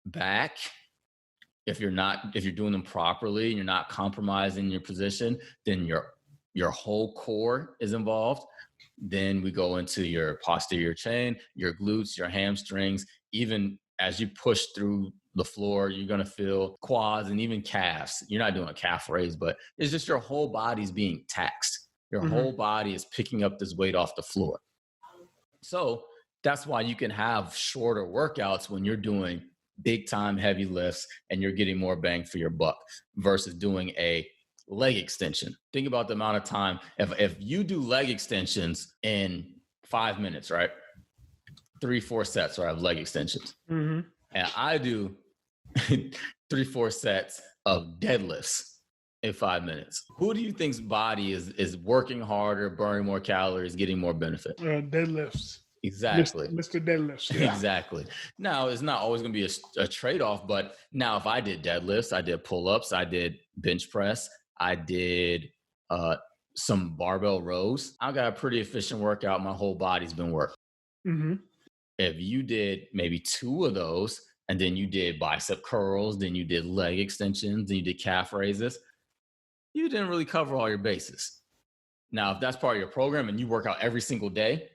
[SPEAKER 2] back. If you're doing them properly and you're not compromising your position, then your whole core is involved. Then we go into your posterior chain, your glutes, your hamstrings. Even as you push through the floor, you're going to feel quads and even calves. You're not doing a calf raise, but it's just your whole body's being taxed. Your whole body is picking up this weight off the floor. So that's why you can have shorter workouts when you're doing big time heavy lifts and you're getting more bang for your buck versus doing a leg extension. Think about the amount of time. If you do leg extensions in 5 minutes, right? 3-4 sets where I have leg extensions.
[SPEAKER 3] Mm-hmm.
[SPEAKER 2] And I do 3-4 sets of deadlifts in 5 minutes. Who do you think's body is working harder, burning more calories, getting more benefit?
[SPEAKER 3] Deadlifts.
[SPEAKER 2] Exactly.
[SPEAKER 3] Mr. Deadlifts. Yeah.
[SPEAKER 2] Exactly. Now, it's not always going to be a trade-off, but now if I did deadlifts, I did pull-ups, I did bench press, I did some barbell rows, I got a pretty efficient workout. My whole body's been working.
[SPEAKER 3] Mm-hmm.
[SPEAKER 2] If you did maybe 2 of those, and then you did bicep curls, then you did leg extensions, then you did calf raises, you didn't really cover all your bases. Now, if that's part of your program and you work out every single day,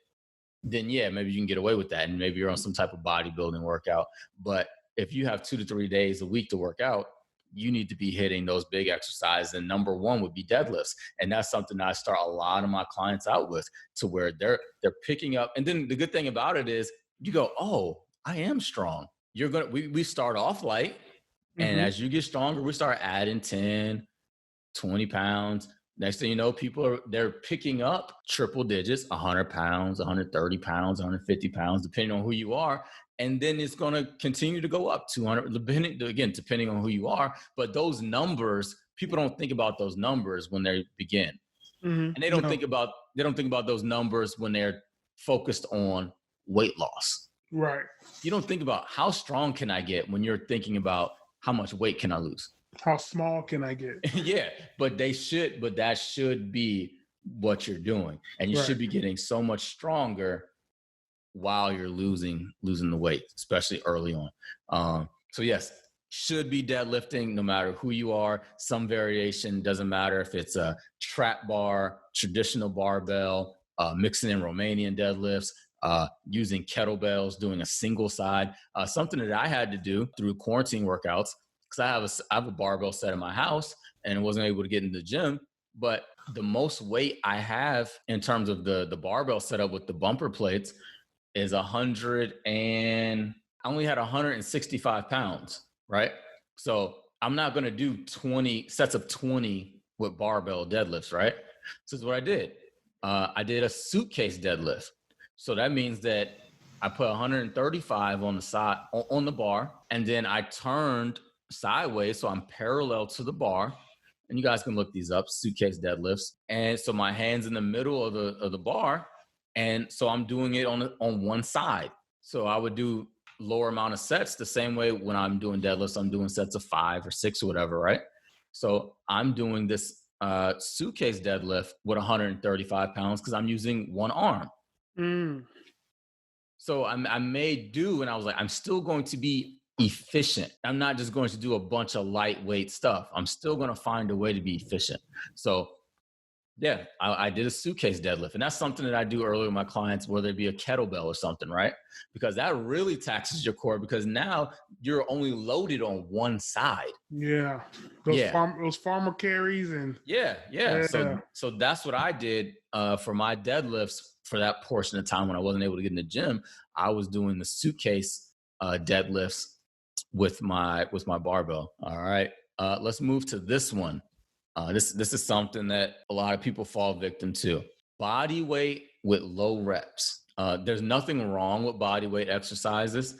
[SPEAKER 2] then yeah, maybe you can get away with that. And maybe you're on some type of bodybuilding workout. But if you have 2 to 3 days a week to work out, you need to be hitting those big exercises. And number one would be deadlifts. And that's something that I start a lot of my clients out with, to where they're picking up. And then the good thing about it is you go, oh, I am strong. We start off light. And as you get stronger, we start adding 10, 20 pounds. Next thing you know, they're picking up triple digits, 100 pounds, 130 pounds, 150 pounds, depending on who you are. And then it's going to continue to go up 200, depending on who you are. But those numbers, people don't think about those numbers when they begin. Mm-hmm. And they don't think about those numbers when they're focused on weight loss.
[SPEAKER 3] Right.
[SPEAKER 2] You don't think about how strong can I get when you're thinking about how much weight can I lose?
[SPEAKER 3] How small can I get?
[SPEAKER 2] Yeah, but that should be what you're doing. And you should be getting so much stronger while you're losing the weight, especially early on. So yes, should be deadlifting no matter who you are. Some variation, doesn't matter if it's a trap bar, traditional barbell, mixing in Romanian deadlifts, using kettlebells, doing a single side. Something that I had to do through quarantine workouts, because I have a barbell set in my house and wasn't able to get in the gym. But the most weight I have in terms of the barbell setup with the bumper plates is 100, and I only had 165 pounds, right? So I'm not going to do 20 sets of 20 with barbell deadlifts, right? So this is what I did. I did a suitcase deadlift. So that means that I put 135 on the side, on the bar, and then I turned sideways, so I'm parallel to the bar. And you guys can look these up, suitcase deadlifts. And so my hands in the middle of the bar, and so I'm doing it on one side. So I would do lower amount of sets the same way when I'm doing deadlifts. I'm doing sets of 5 or 6 or whatever, right? So I'm doing this suitcase deadlift with 135 pounds because I'm using one arm. So I made do, and I was like, I'm still going to be efficient. I'm not just going to do a bunch of lightweight stuff. I'm still going to find a way to be efficient. So yeah, I did a suitcase deadlift, and that's something that I do early with my clients, whether it be a kettlebell or something, right? Because that really taxes your core, because now you're only loaded on one side.
[SPEAKER 3] Yeah. Those farmer carries and
[SPEAKER 2] yeah. So that's what I did for my deadlifts for that portion of time when I wasn't able to get in the gym. I was doing the suitcase deadlifts with my barbell. All right. Let's move to this one. This is something that a lot of people fall victim to. Body weight with low reps. There's nothing wrong with body weight exercises.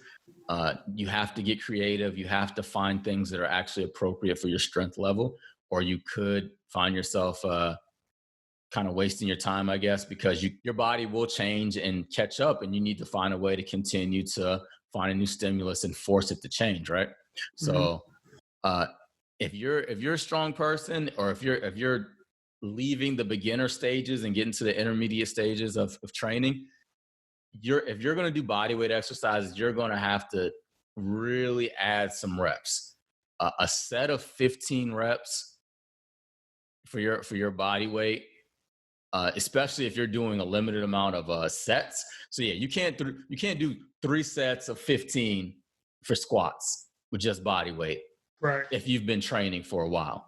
[SPEAKER 2] You have to get creative. You have to find things that are actually appropriate for your strength level, or you could find yourself kind of wasting your time, I guess, because your body will change and catch up, and you need to find a way to continue to find a new stimulus and force it to change, right? So if you're a strong person, or if you're leaving the beginner stages and getting to the intermediate stages of training, if you're going to do body weight exercises, you're going to have to really add some reps. A set of 15 reps for your body weight, especially if you're doing a limited amount of sets. So yeah, you can't do 3 sets of 15 for squats with just body weight.
[SPEAKER 3] Right.
[SPEAKER 2] If you've been training for a while,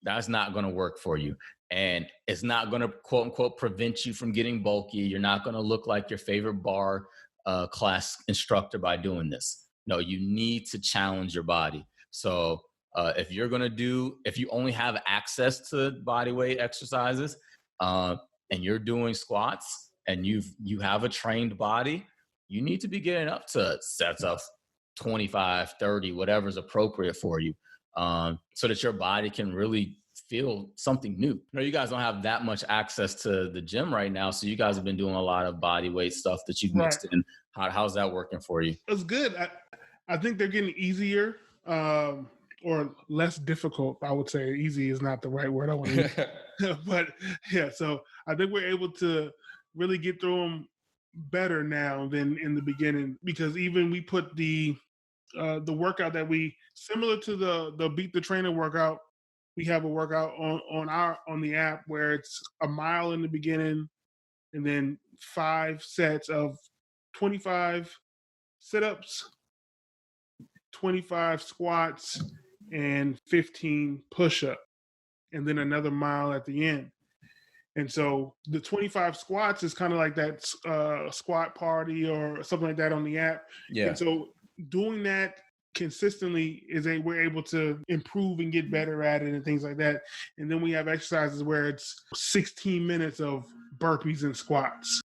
[SPEAKER 2] that's not going to work for you. And it's not going to, quote unquote, prevent you from getting bulky. You're not going to look like your favorite bar class instructor by doing this. No, you need to challenge your body. So if you only have access to body weight exercises, and you're doing squats and you have a trained body, you need to be getting up to sets of 25, 30, whatever's appropriate for you, so that your body can really feel something new. You guys don't have that much access to the gym right now, so you guys have been doing a lot of body weight stuff that you've mixed in. How's that working for you?
[SPEAKER 3] It's good. I think they're getting easier, or less difficult. I would say easy is not the right word I want to use. But yeah, so I think we're able to really get through them better now than in the beginning, because even we put the workout that similar to the Beat the Trainer workout, we have a workout on the app where it's a mile in the beginning and then 5 sets of 25 sit-ups, 25 squats, and 15 push-ups, and then another mile at the end. And so the 25 squats is kind of like that squat party or something like that on the app.
[SPEAKER 2] Yeah.
[SPEAKER 3] And so doing that consistently we're able to improve and get better at it and things like that. And then we have exercises where it's 16 minutes of burpees and squats,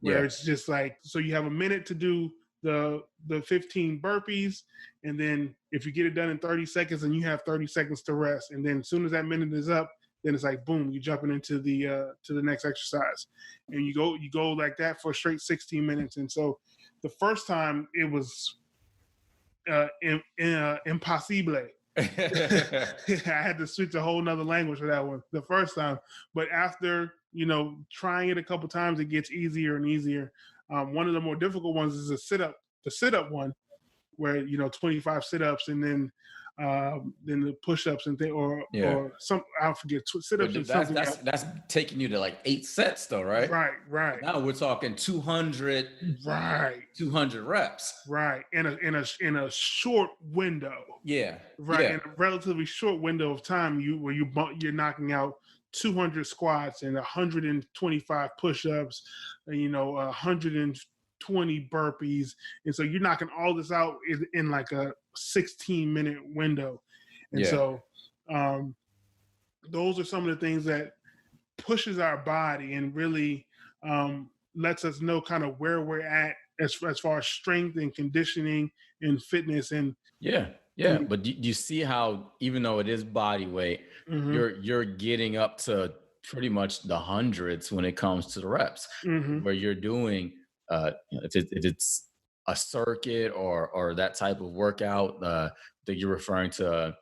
[SPEAKER 3] where it's just like, so you have a minute to do the 15 burpees, and then if you get it done in 30 seconds, and you have 30 seconds to rest, and then as soon as that minute is up, then it's like boom, you're jumping into the to the next exercise, and you go like that for a straight 16 minutes. And so the first time it was impossible. I had to switch a whole nother language for that one the first time, but after trying it a couple times, it gets easier and easier. One of the more difficult ones is the sit-up one, where 25 sit-ups, and then the push-ups and or some, I forget, sit-ups and something else.
[SPEAKER 2] That's taking you to like 8 sets though, right?
[SPEAKER 3] Right.
[SPEAKER 2] Now we're talking 200 reps.
[SPEAKER 3] Right. In a short window.
[SPEAKER 2] Yeah.
[SPEAKER 3] Right.
[SPEAKER 2] Yeah.
[SPEAKER 3] In a relatively short window of time, you're knocking out 200 squats and 125 push-ups, and 120 burpees, and so you're knocking all this out in like a 16-minute window. And so those are some of the things that pushes our body and really lets us know kind of where we're at as far as strength and conditioning and fitness. And
[SPEAKER 2] but do you see how, even though it is body weight, you're getting up to pretty much the hundreds when it comes to the reps, where you're doing if it's a circuit or that type of workout that you're referring to,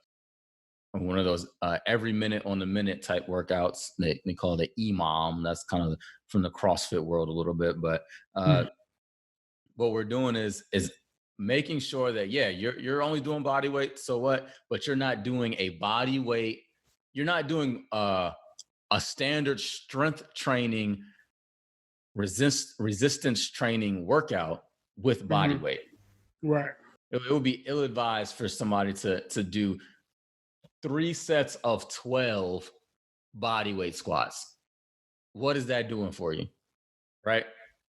[SPEAKER 2] one of those every minute on the minute type workouts. They call it EMOM. That's kind of from the CrossFit world a little bit, but what we're doing is making sure that you're only doing body weight, so what, but you're not doing a body weight, you're not doing a standard strength training resistance training workout with body weight.
[SPEAKER 3] Right.
[SPEAKER 2] It would be ill-advised for somebody to do 3 sets of 12 body weight squats. What is that doing for you? Right?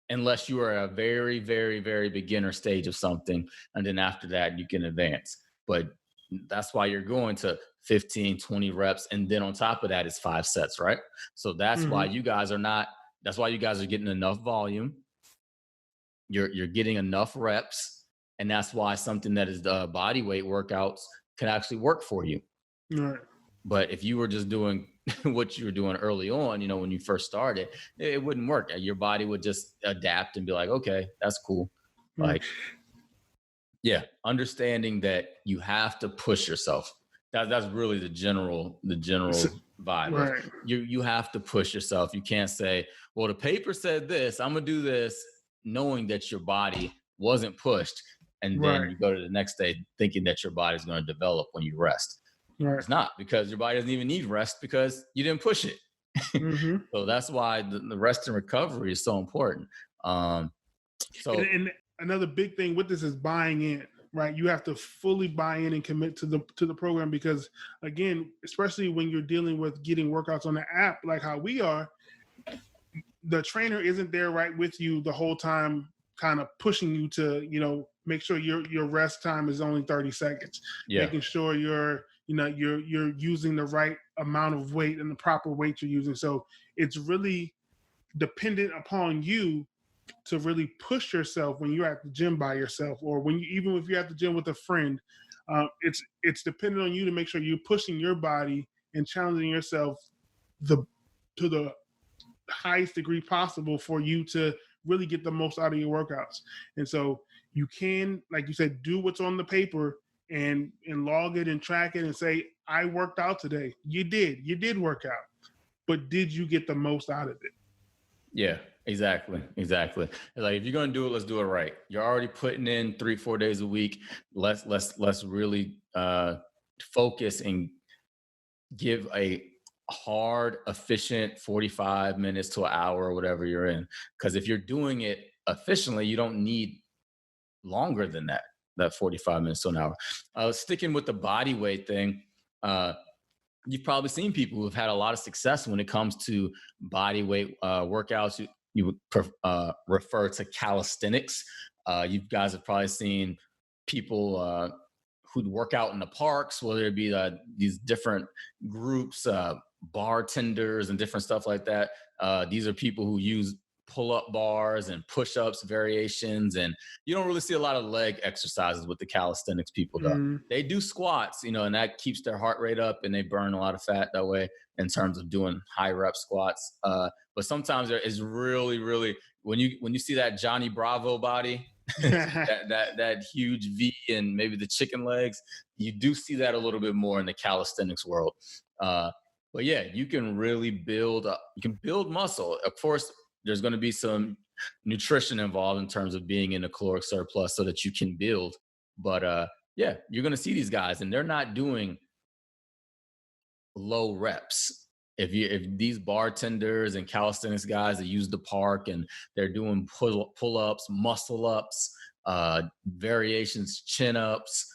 [SPEAKER 2] Unless you are a very, very, very beginner stage of something, and then after that you can advance. But that's why you're going to 15, 20 reps, and then on top of that is 5 sets, right? So that's why you guys are getting enough volume. You're getting enough reps, and that's why something that is the body weight workouts can actually work for you.
[SPEAKER 3] Right.
[SPEAKER 2] But if you were just doing what you were doing early on, when you first started, it wouldn't work. Your body would just adapt and be like, okay, that's cool. Like, understanding that you have to push yourself. That's really the general vibe. Right. You have to push yourself. You can't say, well, the paper said this, I'm going to do this, knowing that your body wasn't pushed. And then you go to the next day thinking that your body's going to develop when you rest. Right. It's not, because your body doesn't even need rest because you didn't push it. So that's why the rest and recovery is so important. And
[SPEAKER 3] another big thing with this is buying in, right? You have to fully buy in and commit to the program, because again, especially when you're dealing with getting workouts on the app, like how we are, the trainer isn't there right with you the whole time kind of pushing you to, make sure your rest time is only 30 seconds.
[SPEAKER 2] Yeah.
[SPEAKER 3] Making sure you're using the right amount of weight and the proper weight you're using. So it's really dependent upon you to really push yourself when you're at the gym by yourself, or even if you're at the gym with a friend. It's dependent on you to make sure you're pushing your body and challenging yourself to the highest degree possible for you to really get the most out of your workouts. And so you can, like you said, do what's on the paper and log it and track it and say, I worked out today. You did work out, but did you get the most out of it?
[SPEAKER 2] Yeah, exactly. Like, if you're going to do it, let's do it right. You're already putting in 3-4 days a week. Let's really focus and give a hard, efficient 45 minutes to an hour or whatever you're in. Because if you're doing it efficiently, you don't need longer than that 45 minutes to an hour. Sticking with the body weight thing, you've probably seen people who've had a lot of success when it comes to body weight workouts. You would refer to calisthenics. You guys have probably seen people who'd work out in the parks, whether it be these different groups, bartenders and different stuff like that. These are people who use pull-up bars and push-ups variations, and you don't really see a lot of leg exercises with the calisthenics people though. They do squats, and that keeps their heart rate up, and they burn a lot of fat that way in terms of doing high rep squats. But sometimes there is really, really, when you see that Johnny Bravo body, that huge V and maybe the chicken legs, you do see that a little bit more in the calisthenics world. But yeah, you can really build muscle. Of course, there's going to be some nutrition involved in terms of being in a caloric surplus so that you can build. But yeah, you're going to see these guys, and they're not doing low reps. If these bartenders and calisthenics guys that use the park and they're doing pull-ups, muscle-ups, variations, chin-ups,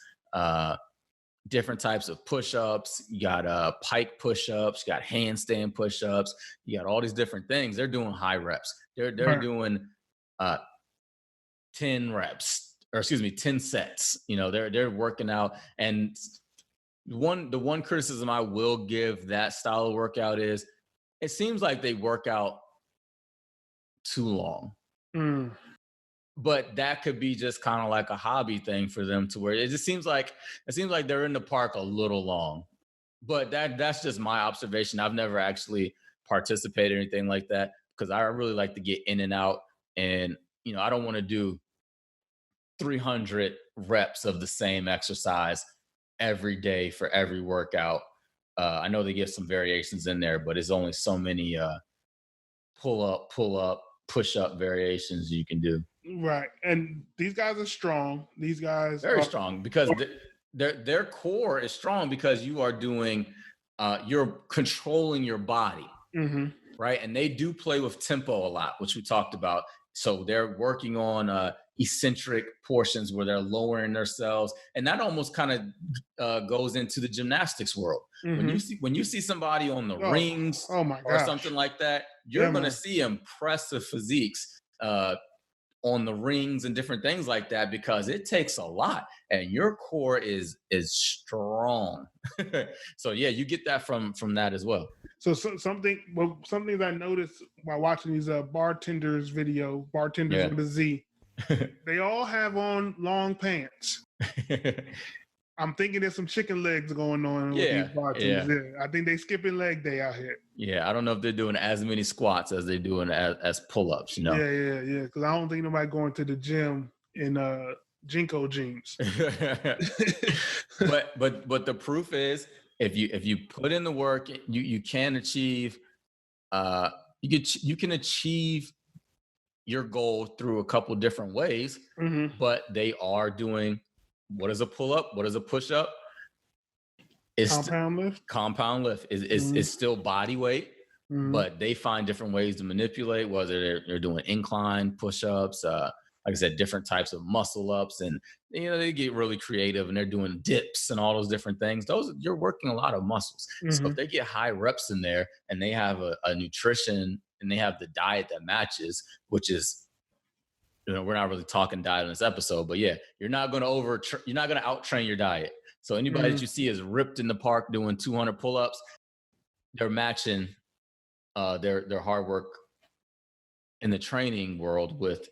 [SPEAKER 2] different types of push-ups, you got pike push-ups, you got handstand push-ups, you got all these different things. They're doing high reps. They're doing 10 reps, or 10 sets. They're working out. And the one criticism I will give that style of workout is it seems like they work out too long. But that could be just kind of like a hobby thing for them, to where it seems like they're in the park a little long. But that's just my observation. I've never actually participated in anything like that, because I really like to get in and out, and I don't want to do 300 reps of the same exercise every day for every workout. I know they give some variations in there, but it's only so many pull up, push up variations you can do.
[SPEAKER 3] Right. And these guys are strong. These guys
[SPEAKER 2] very strong, because their core is strong, because you are doing you're controlling your body. Right. And they do play with tempo a lot, which we talked about. So they're working on eccentric portions where they're lowering themselves, and that almost kind of goes into the gymnastics world. When you see somebody on the rings or something like that, you're going to see impressive physiques on the rings and different things like that, because it takes a lot, and your core is strong. So yeah, you get that from that as well. So
[SPEAKER 3] something that I noticed while watching these bartenders with a Z, they all have on long pants. I'm thinking there's some chicken legs going on with these bartenders. Yeah. I think they skipping leg day out here.
[SPEAKER 2] Yeah, I don't know if they're doing as many squats as they're doing as pull-ups.
[SPEAKER 3] Yeah. Because I don't think nobody going to the gym in Jinko jeans.
[SPEAKER 2] but the proof is, if you put in the work, you can achieve. You can achieve your goal through a couple different ways. But they are doing. What is a pull-up? What is a push-up? Compound lift is still body weight, but they find different ways to manipulate, whether they're doing incline push-ups, like I said, different types of muscle-ups, and they get really creative, and they're doing dips and all those different things. You're working a lot of muscles. So if they get high reps in there, and they have a nutrition, and they have the diet that matches, which is we're not really talking diet in this episode, but yeah, you're not going to out train your diet. So anybody that you see is ripped in the park doing 200 pull-ups, they're matching their hard work in the training world with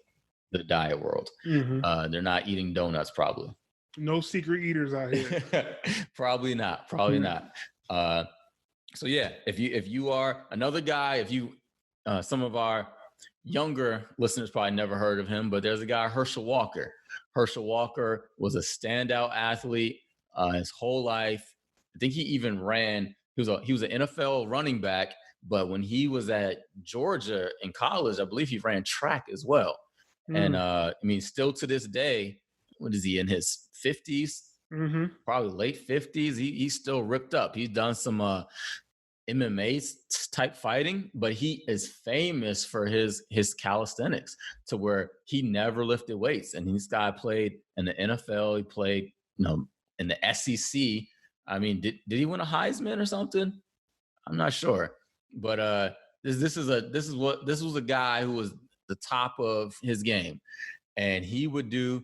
[SPEAKER 2] the diet world. They're not eating donuts, probably.
[SPEAKER 3] No secret eaters out here.
[SPEAKER 2] Probably not. So yeah, if you are another guy, some of our younger listeners probably never heard of him, but there's a guy, Herschel Walker. Herschel Walker was a standout athlete his whole life. I think he even ran. He was an NFL running back, but when he was at Georgia in college, I believe he ran track as well. And I mean, still to this day, what is he, in his 50s? Probably late 50s. He's still ripped up. He's done some MMA type fighting, but he is famous for his calisthenics, to where he never lifted weights. And this guy played in the NFL. He played, in the SEC. I mean, did he win a Heisman or something? I'm not sure. But this was a guy who was the top of his game, and he would do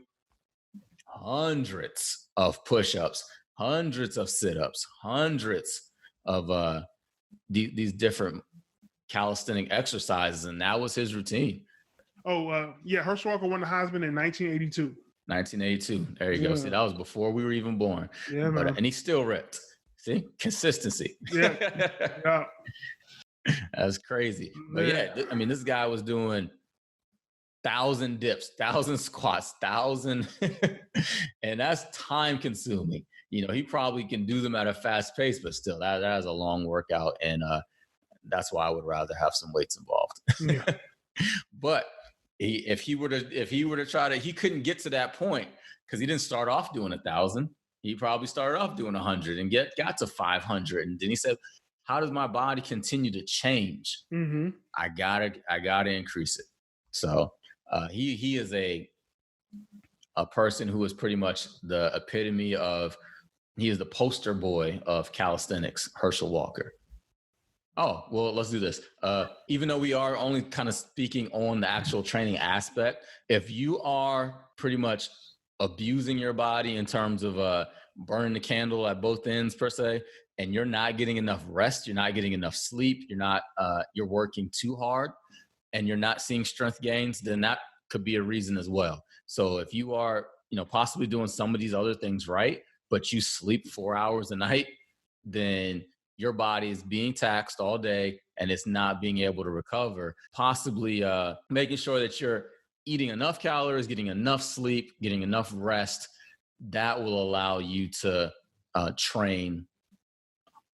[SPEAKER 2] hundreds of push-ups, hundreds of sit-ups, hundreds of these different calisthenic exercises, and that was his routine.
[SPEAKER 3] Herschel Walker won the Heisman in 1982.
[SPEAKER 2] 1982. There you go. See, that was before we were even born.
[SPEAKER 3] Yeah, man.
[SPEAKER 2] And he's still ripped. See, consistency.
[SPEAKER 3] Yeah.
[SPEAKER 2] That's crazy. But I mean, this guy was doing 1,000 dips, 1,000 squats, 1,000, and that's time consuming. He probably can do them at a fast pace, but still, that is a long workout, and that's why I would rather have some weights involved.
[SPEAKER 3] Yeah.
[SPEAKER 2] But if he were to try to, he couldn't get to that point because he didn't start off doing 1,000. He probably started off doing 100 and got to 500, and then he said, "How does my body continue to change? I gotta increase it." So he is a person who is pretty much the epitome of. He is the poster boy of calisthenics, Herschel Walker. Oh, well, let's do this. Even though we are only kind of speaking on the actual training aspect, if you are pretty much abusing your body in terms of burning the candle at both ends per se, and you're not getting enough rest, you're not getting enough sleep, you're working too hard, and you're not seeing strength gains, then that could be a reason as well. So if you are, possibly doing some of these other things right, but you sleep 4 hours a night, then your body is being taxed all day and it's not being able to recover. Possibly making sure that you're eating enough calories, getting enough sleep, getting enough rest. That will allow you to train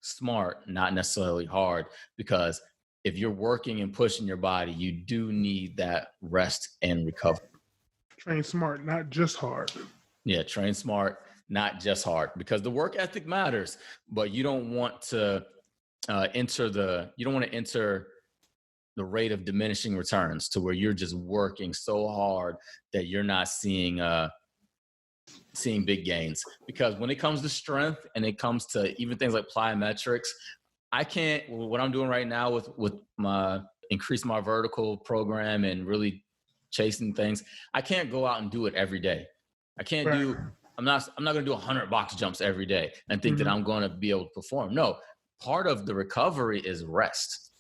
[SPEAKER 2] smart, not necessarily hard, because if you're working and pushing your body, you do need that rest and recovery.
[SPEAKER 3] Train smart, not just hard.
[SPEAKER 2] Yeah, train smart, not just hard, because the work ethic matters, but you don't want to enter the rate of diminishing returns to where you're just working so hard that you're not seeing big gains. Because when it comes to strength and it comes to even things like plyometrics, what I'm doing right now with my increase my vertical program and really chasing things, I can't go out and do it every day. I can't I'm not going to do 100 box jumps every day and think that I'm going to be able to perform. No, part of the recovery is rest.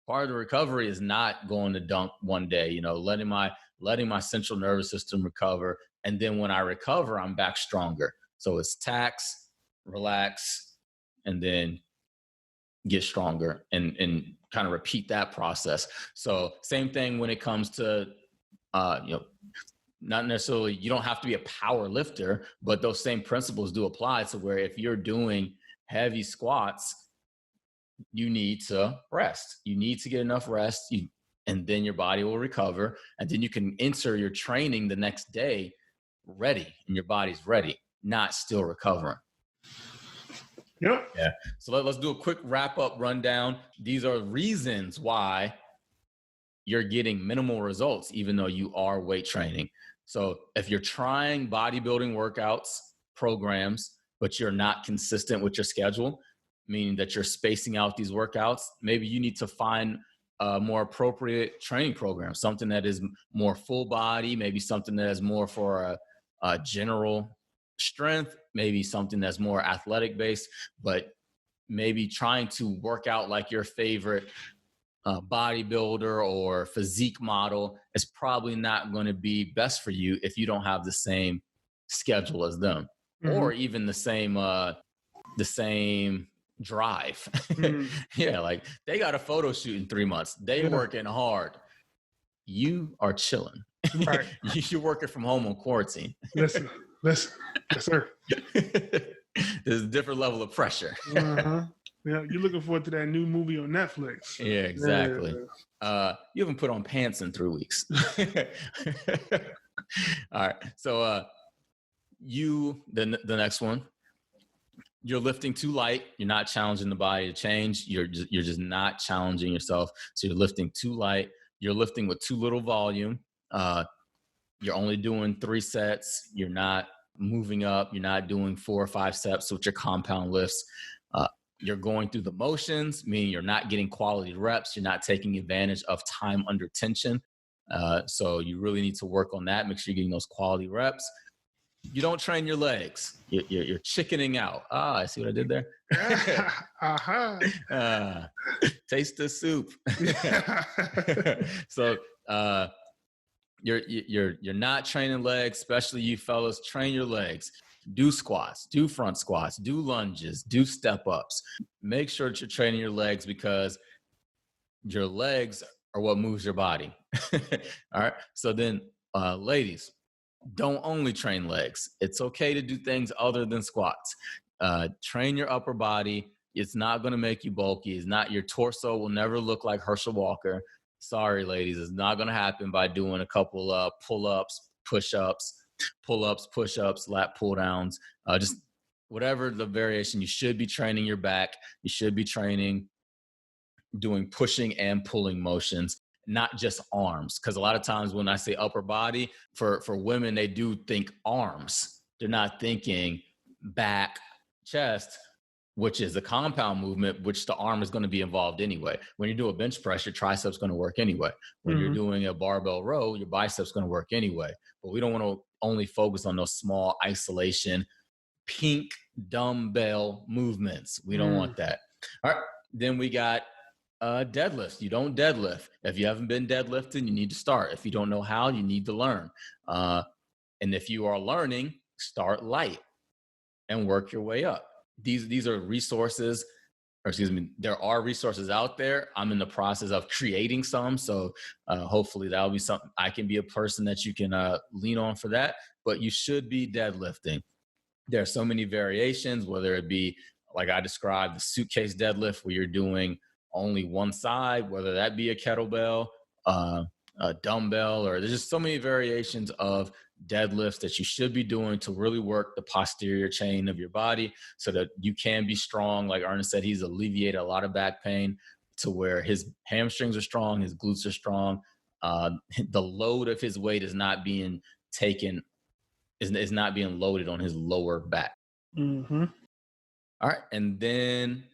[SPEAKER 2] Part of the recovery is not going to dunk one day, letting my central nervous system recover. And then when I recover, I'm back stronger. So it's tax, relax, and then get stronger and kind of repeat that process. So same thing when it comes to, not necessarily, you don't have to be a power lifter, but those same principles do apply to where if you're doing heavy squats, you need to rest. You need to get enough rest, and then your body will recover. And then you can enter your training the next day ready, and your body's ready, not still recovering.
[SPEAKER 3] Yep.
[SPEAKER 2] Yeah. So let's do a quick wrap-up rundown. These are reasons why you're getting minimal results, even though you are weight training. So if you're trying bodybuilding workouts, programs, but you're not consistent with your schedule, meaning that you're spacing out these workouts, maybe you need to find a more appropriate training program, something that is more full body, maybe something that is more for a general strength, maybe something that's more athletic based, but maybe trying to work out like your favorite bodybuilder or physique model is probably not going to be best for you if you don't have the same schedule as them, or even the same drive. Yeah, like they got a photo shoot in 3 months. They working hard. You are chilling.
[SPEAKER 3] Right.
[SPEAKER 2] You're working from home on quarantine.
[SPEAKER 3] Listen. Yes, sir.
[SPEAKER 2] There's a different level of pressure.
[SPEAKER 3] Yeah, you're looking forward to that new movie on Netflix.
[SPEAKER 2] Yeah, exactly. You haven't put on pants in 3 weeks. All right. So the next one, you're lifting too light. You're not challenging the body to change. You're just not challenging yourself. So you're lifting too light. You're lifting with too little volume. You're only doing 3 sets. You're not moving up. You're not doing 4 or 5 sets with your compound lifts. You're going through the motions, meaning you're not getting quality reps. You're not taking advantage of time under tension. So you really need to work on that. Make sure you're getting those quality reps. You don't train your legs. You're chickening out. I see what I did there. Taste the soup. So you're not training legs, especially you fellas. Train your legs. Do squats, do front squats, do lunges, do step ups. Make sure that you're training your legs because your legs are what moves your body. All right. So then, ladies, don't only train legs. It's okay to do things other than squats. Train your upper body. It's not going to make you bulky. It's not, your torso will never look like Herschel Walker. Sorry, ladies. It's not going to happen by doing a couple pull-ups, push-ups, push-ups, lat pull-downs, just whatever the variation. You should be training your back. You should be doing pushing and pulling motions, not just arms. Because a lot of times when I say upper body, for women, they do think arms. They're not thinking back, chest, which is a compound movement, which the arm is going to be involved anyway. When you do a bench press, your triceps going to work anyway. When you're doing a barbell row, your biceps going to work anyway. But we don't want to only focus on those small isolation, pink dumbbell movements. We don't want that. All right. Then we got deadlift. You don't deadlift. If you haven't been deadlifting, you need to start. If you don't know how, you need to learn. And if you are learning, start light and work your way up. These are resources, there are resources out there. I'm in the process of creating some. So hopefully that'll be something I can be a person that you can lean on for that. But you should be deadlifting. There are so many variations, whether it be like I described, the suitcase deadlift where you're doing only one side, whether that be a kettlebell, a dumbbell, or there's just so many variations of deadlifts that you should be doing to really work the posterior chain of your body so that you can be strong. Like Ernest said, he's alleviated a lot of back pain to where his hamstrings are strong, his glutes are strong. The load of his weight is not being taken, is not being loaded on his lower back. All right. And then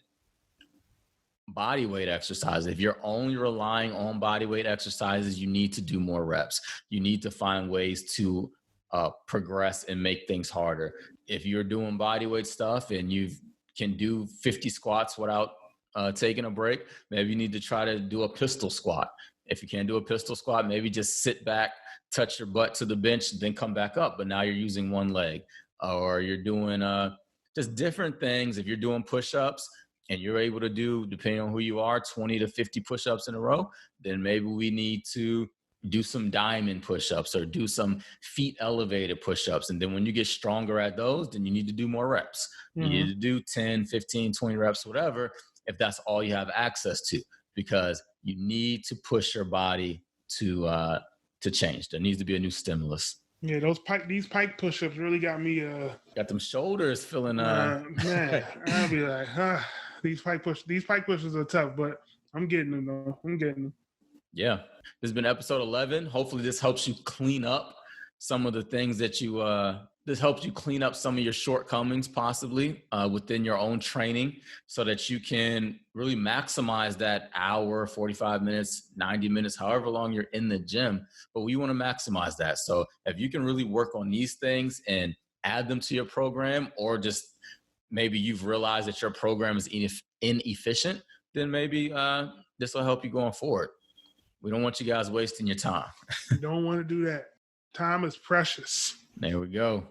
[SPEAKER 2] body weight exercise. If you're only relying on body weight exercises, you need to do more reps. You need to find ways to progress and make things harder. If you're doing body weight stuff and you can do 50 squats without taking a break, maybe you need to try to do a pistol squat. If you can't do a pistol squat, maybe just sit back, touch your butt to the bench, then come back up. But now you're using one leg, or you're doing just different things. If you're doing push-ups, and you're able to do, depending on who you are, 20 to 50 push-ups in a row, then maybe we need to do some diamond push-ups or do some feet elevated push-ups. And then when you get stronger at those, then you need to do more reps. You need to do 10, 15, 20 reps, whatever, if that's all you have access to, because you need to push your body to change. There needs to be a new stimulus.
[SPEAKER 3] Yeah, these pike push-ups really got me.
[SPEAKER 2] Got them shoulders feeling.
[SPEAKER 3] Man, I'll be like, these pike pushes are tough, but I'm getting them though. I'm getting them.
[SPEAKER 2] Yeah, this has been episode 11. Hopefully, this helps you clean up some of the things that you this helps you clean up some of your shortcomings possibly within your own training, so that you can really maximize that hour, 45 minutes, 90 minutes, however long you're in the gym. But we want to maximize that. So if you can really work on these things and add them to your program, or just maybe you've realized that your program is inefficient, then maybe this will help you going forward. We don't want you guys wasting your time.
[SPEAKER 3] You don't want to do that. Time is precious.
[SPEAKER 2] There we go.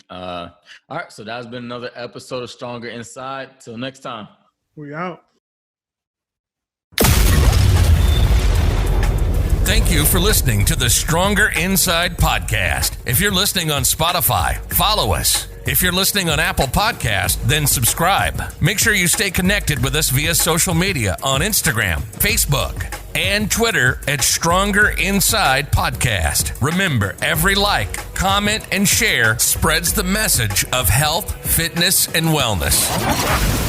[SPEAKER 2] All right, so that's been another episode of Stronger Inside. Till next time.
[SPEAKER 3] We out.
[SPEAKER 1] Thank you for listening to the Stronger Inside podcast. If you're listening on Spotify, follow us. If you're listening on Apple Podcast, then subscribe. Make sure you stay connected with us via social media on Instagram, Facebook, and Twitter at Stronger Inside Podcast. Remember, every like, comment, and share spreads the message of health, fitness, and wellness.